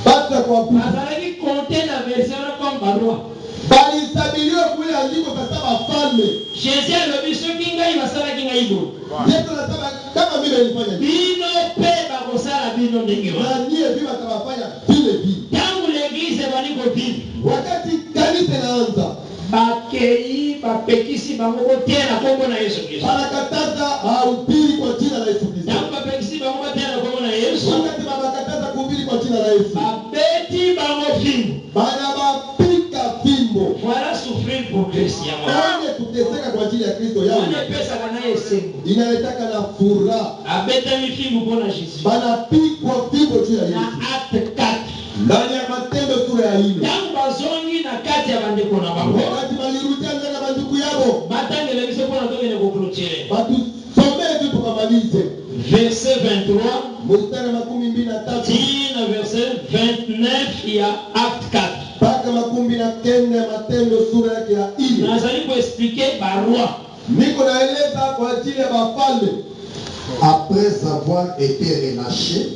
Bata kwa kufa. Bazalaki compter la version comme barua. Balisabiliwa kule andiko sasa wafalme. Jésus alobi soki ngai basalaki ngai boy. Yesu anasema kama mimi nilifanya hivi. Bino pe bakosala bino ndenge wana. Na nyie pia watawafanya vile vile. Tangu l'église bani kopini. Wakati kanisa inaanza, Bakei bapekisi bango kotiana kombo na Yesu Kristo. wanakataza mahubiri kwa jina la Yesu Kristo. Tangu bapekisi bango kotiana kombo na Yesu. Wakati wanakataza kuhubiri kwa jina la Yesu, Babeti bango fimbo. banabapika fimbo. Voilà souffrir pour Christ ya mwana. Wale kuteseka kwa ajili ya Kristo yao Wana pesa kana yesengo. inaletaka na furaha. Abeta mi fimbo pona Jésus. Banapikwa fimbo juu ya Na Yesu. acte 4. Ndani ya Matendo sura ya 4. Tangu bazongi na kati ya bandeko na bango. Wakati walirudia ndani ya mandugu yao, Batangele biso pona tokende koklotire. batusomee tu tukamalize. Verset 23. Mstari 23 Tina verset 29 ya acte 4. mpaka 29 Matendo sura yake ya 4. Nazali kuexpliquer barua. Niko naeleza kwa ajili ya wafalme Après avoir été relâchés,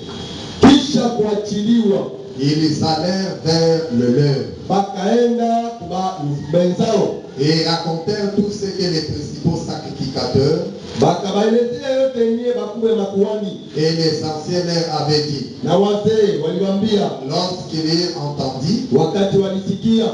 kisha kuachiliwa, ils allèrent vers le leur bakaenda kwa benzao, et racontèrent tout ce que les principaux sacrificateurs bakabaelezea yote yenyewe bakubwa makuhani et les anciens leur avaient dit. na wazee waliwaambia. Lorsqu'ils entendit, Wakati walisikia,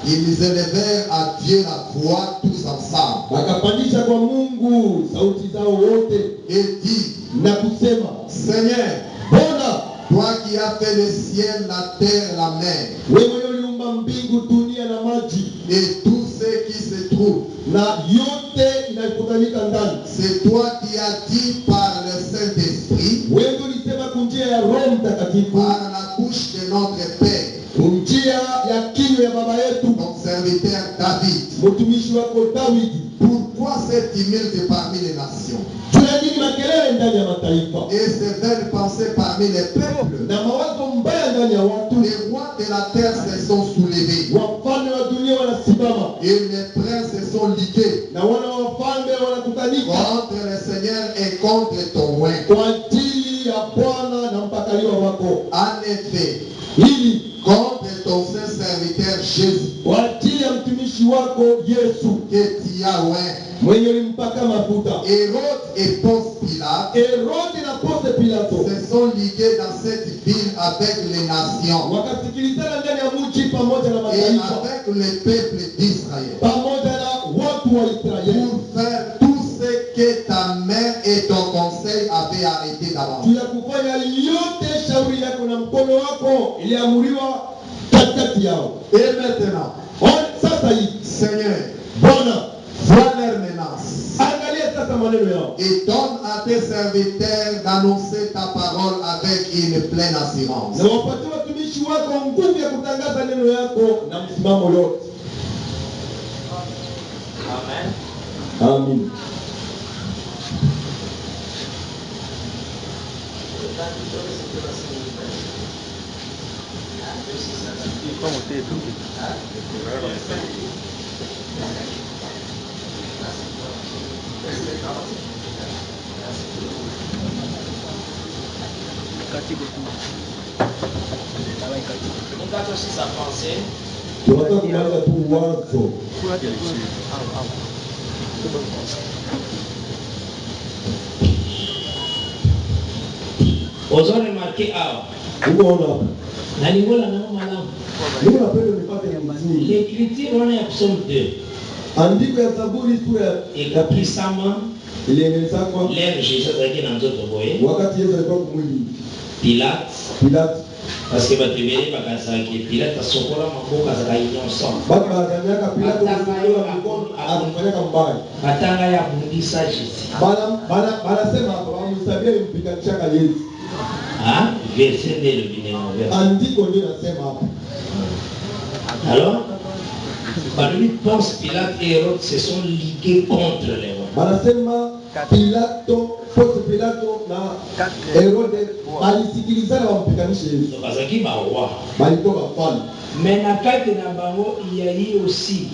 ils élevèrent à Dieu la voix tous ensemble bakapandisha kwa Mungu sauti zao wote et dit, na kusema, Seigneur, Bwana, toi qui as fait le ciel, la terre, la mer wewe mwenyewe uliumba mbingu, dunia na maji et tout ce qui se trouve, na yote inayokutanika ndani, c'est toi qui as dit par le Saint-Esprit, wewe ulisema kunjia ya Roho Mtakatifu, par la bouche de notre Père, kunjia ya kinywa ya baba yetu ton serviteur David. mtumishi wako Daudi. Pourquoi cette tumulte parmi les nations Tunajini makelele ndani ya mataifa et ces vaines pensées parmi les peuples? na mawazo mbaya ndani ya watu. Les rois de la terre se sont soulevés Wafalme wa dunia wanasimama et les princes se sont ligués na wana wafalme wanakutanika contre le Seigneur et contre ton roi. kwa ajili ya Bwana na mpakaliwa wako, En effet, ili contre ton saint serviteur Jésus, kwa ajili ya mtumishi mtumishi wako Yesu que tu as oint. mwenye ulimpaka mafuta. Hérode et Ponce Pilate Herode na Ponce Pilato se sont ligués dans cette ville avec les nations wakasikilizana ndani ya mji pamoja na et mataifa avec le peuple d'Israël pamoja na watu wa Israeli pour faire tout ce que ta main et ton conseil avaient arrêté d'avance. juu ya kufanya yote shauri yako na mkono wako iliamuriwa katikati yao. Et maintenant, Sasa hii Seigneur, Bwana, vois leur menace angalia sasa maneno yao et donne à tes serviteurs d'annoncer ta parole avec une pleine assurance. na wapatie watumishi wako nguvu ya kutangaza neno yako na msimamo yote. Amen. Tunataka kumaliza tu wazo. Ozo remarqué awa. Umeona hapa? Na lingola na malamu. Mimi napenda nipate vizuri. L'écriture on est à Psaume 2. Andiko ya Zaburi sura Et puissamment ilieleza kwa l'air Jésus azaki na nzoto boye. wakati Yesu alikuwa kumwili Pilate parce que batebele bakasaki Pilate asokola maboko azaka innocent. baba bakanyaka Pilato kusokola mkono akafanyaka mbaya. Batanga ya bundisa Jésus. Banasema hapa wamsabia mpikanisha Yesu. Ah, verset de le binemo. Andiko ndio nasema hapa. Alors, parmi Ponce Pilate et Hérode se sont ligués contre les rois. Banasema Ponce Pilato na Herode walisikilizana wampikanishe Yesu. Bazaki ba roi. Balikuwa wafalme. Mais na kati na bango il y a eu aussi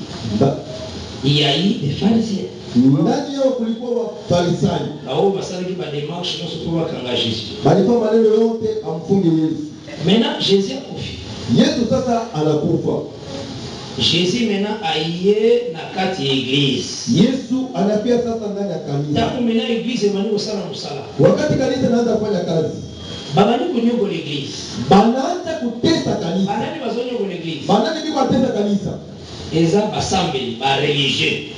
il y a eu des pharisiens. Ndani yao kulikuwa wafarisayo. Bao basalaki ba démarche nyonso pour bakanga Jésus. Balifanya maneno yote amfunge Yesu. Maintenant Jésus a confié. Yesu sasa anakufa. Jésus maintenant aye na kati ya église. Yesu anapia sasa ndani ya kanisa. Tangu mena église mani kosala mosala. Wakati kanisa inaanza kufanya kazi, babani kunyogo l'église. Banaanza kutesa kanisa. Banani bazonyogo l'église. Banani biko atesa kanisa. Eza basambeli ba religieux.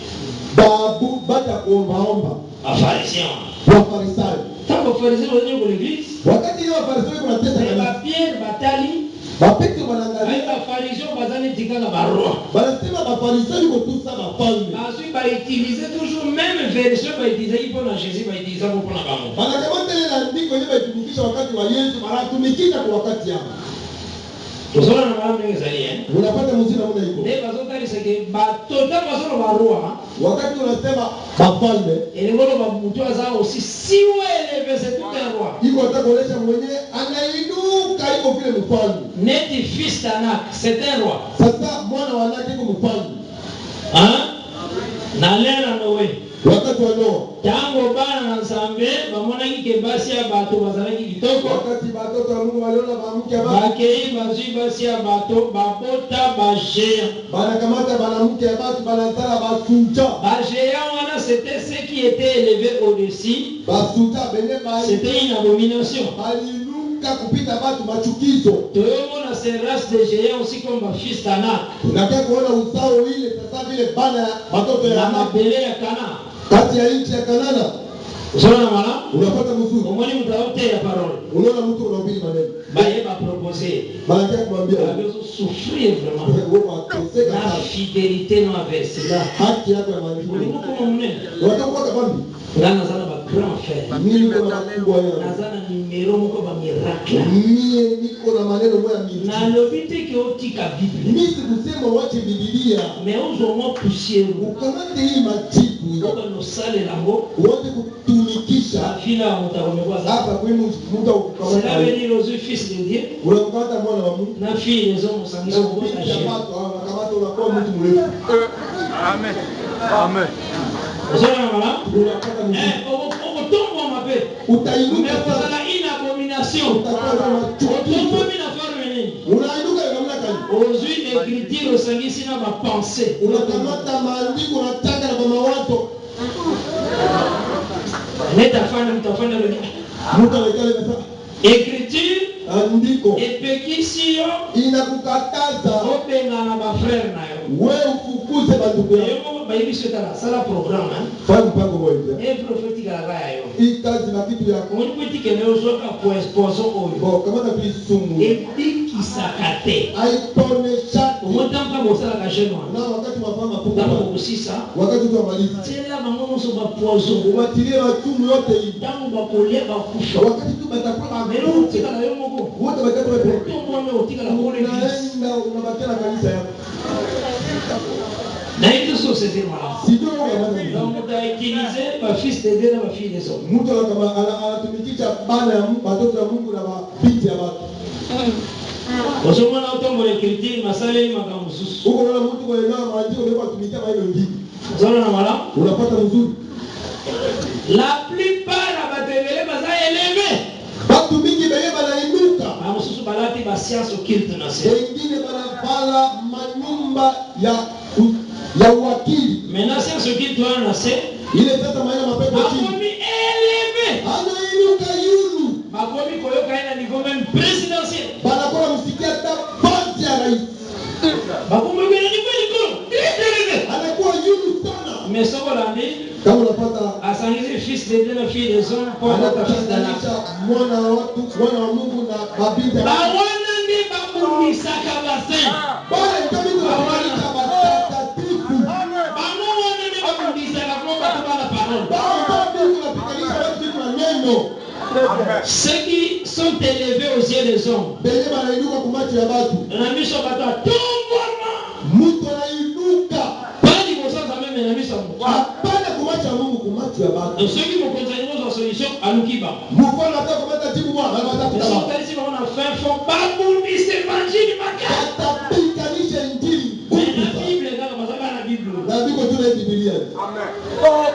Babu bata kuombaomba. Ba pharisiens. Wafarisayo. Tangu pharisiens bazonyogo l'église. Wakati hiyo wafarisayo kuna tesa kanisa. Ba Pierre batali Bapeke wanaangalia. Ayo ba pharisiens bazani tika na barua. Banasema ba farisayo ko tusa ba palme. Ensuite ba utiliser toujours même version ba utiliser pour na Jésus ba utiliser pour na bango. Banakamata ile andiko ile baitumikisha wakati wa Yesu, banatumikisha kwa wakati yao. Tozona na malamu ngezali Unapata mzina muna iko. Ne bazotali seke ba tota bazona barua. Wakati unasema bafalme, elengolo ba mutu aza aussi si élevé c'est tout un roi. Iko atakolesha mwenye anainuka iko vile mfalme. Neti fils d'Anak, c'est un roi. Sasa mwana wa Anaki iko mfalme. Hein? Na lera Noé. Wakati wa Noa. Tango bana na Nzambe bamonaki ke basi ya bato bazalaki kitoko. Wakati batoto wa Mungu waliona bamke ya batu. Bakei bazui basi ya bato babota ba géant. Banakamata banamke ya batu banazala basuja. Ba géant wana c'était ceux qui étaient élevés au-dessus. Basuja bene ba. C'était une abomination. Balinuka kupita batu machukizo. Toyomona ces races de géants aussi comme ba fils d'Anak. Unataka kuona usao ile sasa vile bana batoto ya Na Anak. mabele ya Kana. Kati ya nchi ya Kanana. Unaona mwana? Unapata mzuri. Omoni mtaote ya parole. Unaona mtu unahubiri maneno. Baye ba proposer. Banakia kumwambia Ils ont souffrir vraiment. wewe ateseka La sana. fidélité non averse. Là. Haki yako ya maandiko. Ulimwengu mnene. Watakuwa kabambi. Ngana zana ba grand frère. Mimi niko na makubwa yao. Nazana numero moko ba miracle. Mie niko na maneno moya mingi. Na lobite ke otika Bible. Mimi sikusema wache Biblia. Mais uzo mo poussière. Ukamate hii majibu Oka no sale lango. uanze kutumikisha Fila mutakomekwa za. hapa kwa mtu Cela ukamata. veut dire aux fils de Dieu. Unakamata mwana wa Mungu. Na fille les hommes sangi Na sont bons à kupitia gérer. watu hao unakamata unakuwa mtu mrefu. Amen. Amen. Ozona mala. Unapata mzuri. Okotombo mabe. Utainuka Mais sasa. voilà une abomination. Utakuwa na machukizo. Otombo mina farme nini? Unainuka namna gani? ozwi écriture osangisi na bapense unakamata maandiko unataka na mawazo netafana mtafana leo mtu anakale kasa écriture andiko epekisi yo inakukataza obenga na bafrère na yo wewe ufukuze bandugu yako yo bayibiso tala sala programme fanya mpango moja prophétique la baya yo hii kazi na kitu yako on peut dire que leo zoka pour exposer oyo bon kama na tuisumu ebikisakate aitonesha omotampa bosala ka jeune na wakati mafama ntango fuko kosisa wakati tunamaliza tiela bango nyonso bapoison ubatilie machumu yote hii ntango bakolia bakufa wakati tu batakuwa lelo otikala yo moko wote bakati wewe tomone otikala kole église unaenda unabakia na kanisa yako na hizo société mala sio kama donc on a utilisé ma fils de Dieu na ma fille des hommes mtu kama anatumikisha bana ya watoto wa Mungu na mabinti ya watu osomona otombo l'écriture masale makambo susu huko unaona mtu kwa eneo maandiko kwa kutumikia mailo ngine zona na mala unapata mzuri la plupart ya batevele baza élevé watu mingi beye banainuka bamosusu balati bascience occulte na se wengine banafala manyumba ya uwakili maintenant science occulte wana na se ile sasa maana mapepo chini bakomi élevé anainuka yulu bakomi koyoka ina niveau même présidentiel banakuwa msikia hata bosi ya rais bakomi koyoka niveau likolo élevé anakuwa yulu sana mais soko landi kama unapata asangisi fils de Dieu na fille des hommes pour notre fils de la mwana wa watu mwana wa Mungu na mabinti ya bawana ndi bakumisaka basin bwana ndio tunawaita watakatifu bango wana ndi bakumisaka kwa bato bana parole bwana ndio tunapikanisha watu kwa neno ceux qui sont élevés aux yeux des hommes benye banainuka kwa macho ya watu na miso bato tombona mtu anainuka bali kosanza meme na miso hapana kwa macho ya Mungu kwa macho ya watu ceux qui me conseillent nos solutions alukiba mfano hata kwa jibu mwana mais si anatafuta vous allez on a fait fond babundise évangile maka atapikanisha injili mais la Bible est dans la Bible na ndiko tuna Biblia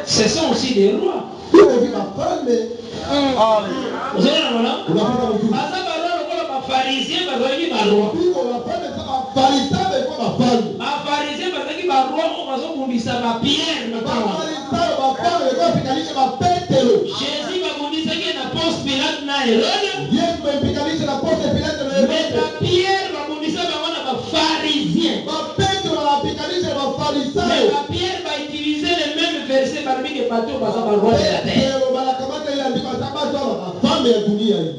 ce sont aussi des rois hiyo ni mafalme vous allez là unapata mtu baza barua lokola bafarisien bazalaki barua ndiko unapata kama farisayo kwa mafalme bafarisien bazalaki barua oyo bazobundisa bapierre matawa farisayo mafalme kwa pikanisha mapetelo jésus babundisaki na ponce pilate na herode Yesu mpikanisha na Ponce Pilato na mais Herode bapierre babundisa bango na bafarisien mapetelo wanapikanisha mais mafarisayo bapierre bautilize le même verset balobiki bato baza baroi de la terre petelo banakamata ile andiko sabato ama mafalme ya dunia hii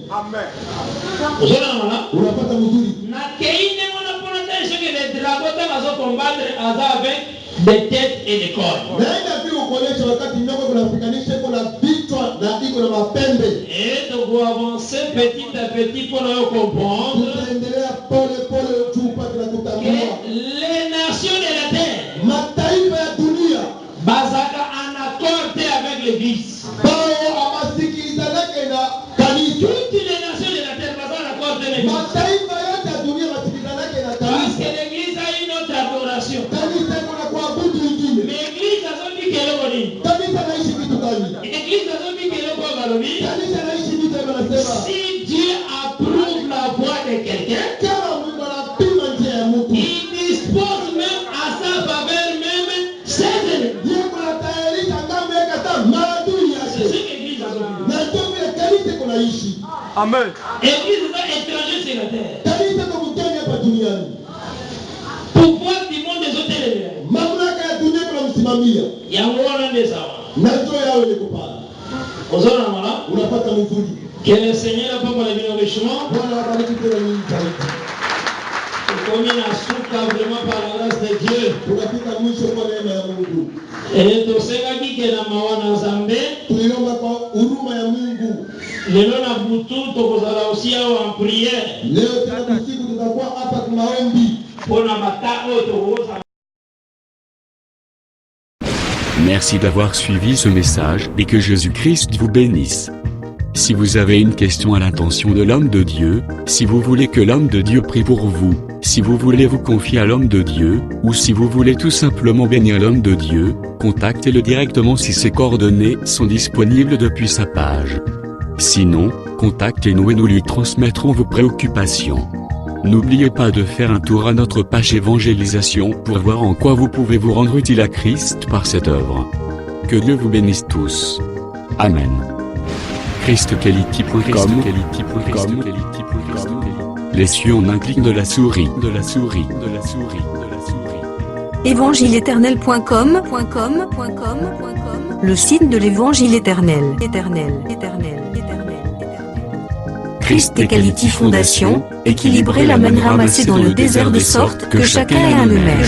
ozona wana unapata mzuri na keine wana pona tani soki le drapeau ta bazocombattre aza avec des têtes et des corps naenda pia kuonyesha wakati nyoko kunapikanisha iko na vichwa na iko na mapembe et donc vous avancez petit à petit pour nous comprendre tutaendelea pole pole upate na que kutambua les nations de la terre mataifa ya dunia bazaka en accord avec l'église bao amasikilizanake na kanisa toutes les nations de la terre bazaka en accord avec l'église mataifa yote ya dunia masikilizanake na parce kanisa que l'église a une autre adoration kanisa iko na kuabudu ingine mais l'église a son dit qu'elle est bonne kanisa naishi kitu gani l'église a son dit qu'elle est bonne kanisa naishi vitu vinasema si Dieu approuve la voix de quelqu'un kama Mungu anapima njia ya mtu il dispose même à sa faveur même ses ennemis yeye kunatayarisha ngambo yake hata maadui c'est yake ce que l'église a son dit na ndio vile kanisa kunaishi Amen. l'église est un étranger sur la terre kanisa kwa mgeni hapa duniani pouvoir du monde des autres élèves mamlaka ya dunia kunamsimamia yango wana nde sawa na ndio yao ile kupala ozona na mala unapata mzuri que le Seigneur a pas pour les richement Bwana abariki tena nyinyi zaidi komi na suka vraiment par la grâce de Dieu tunafika mwisho kwa neema ya Mungu et tosengaki ke na mawa na Nzambe tuliomba kwa huruma ya Mungu lelo na butu tokozala aussi awa en prière leo tena usiku tutakuwa hapa kwa maombi mpona bata oyo tokokosa. Merci d'avoir suivi ce message et que Jésus-Christ vous bénisse. Si vous avez une question à l'intention de l'homme de Dieu, si vous voulez que l'homme de Dieu prie pour vous, si vous voulez vous confier à l'homme de Dieu, ou si vous voulez tout simplement bénir l'homme de Dieu, contactez-le directement si ses coordonnées sont disponibles depuis sa page. Sinon, contactez-nous et nous lui transmettrons vos préoccupations. N'oubliez pas de faire un tour à notre page évangélisation pour voir en quoi vous pouvez vous rendre utile à Christ par cette œuvre. Que Dieu vous bénisse tous. Amen. ChristQuality.com. Les cieux en un clic de la souris. Évangile-éternel.com, le site de l'évangile éternel. Christ et Quality Fondation, équilibrer la manne ramassée dans le désert de sorte que chacun ait un eumère.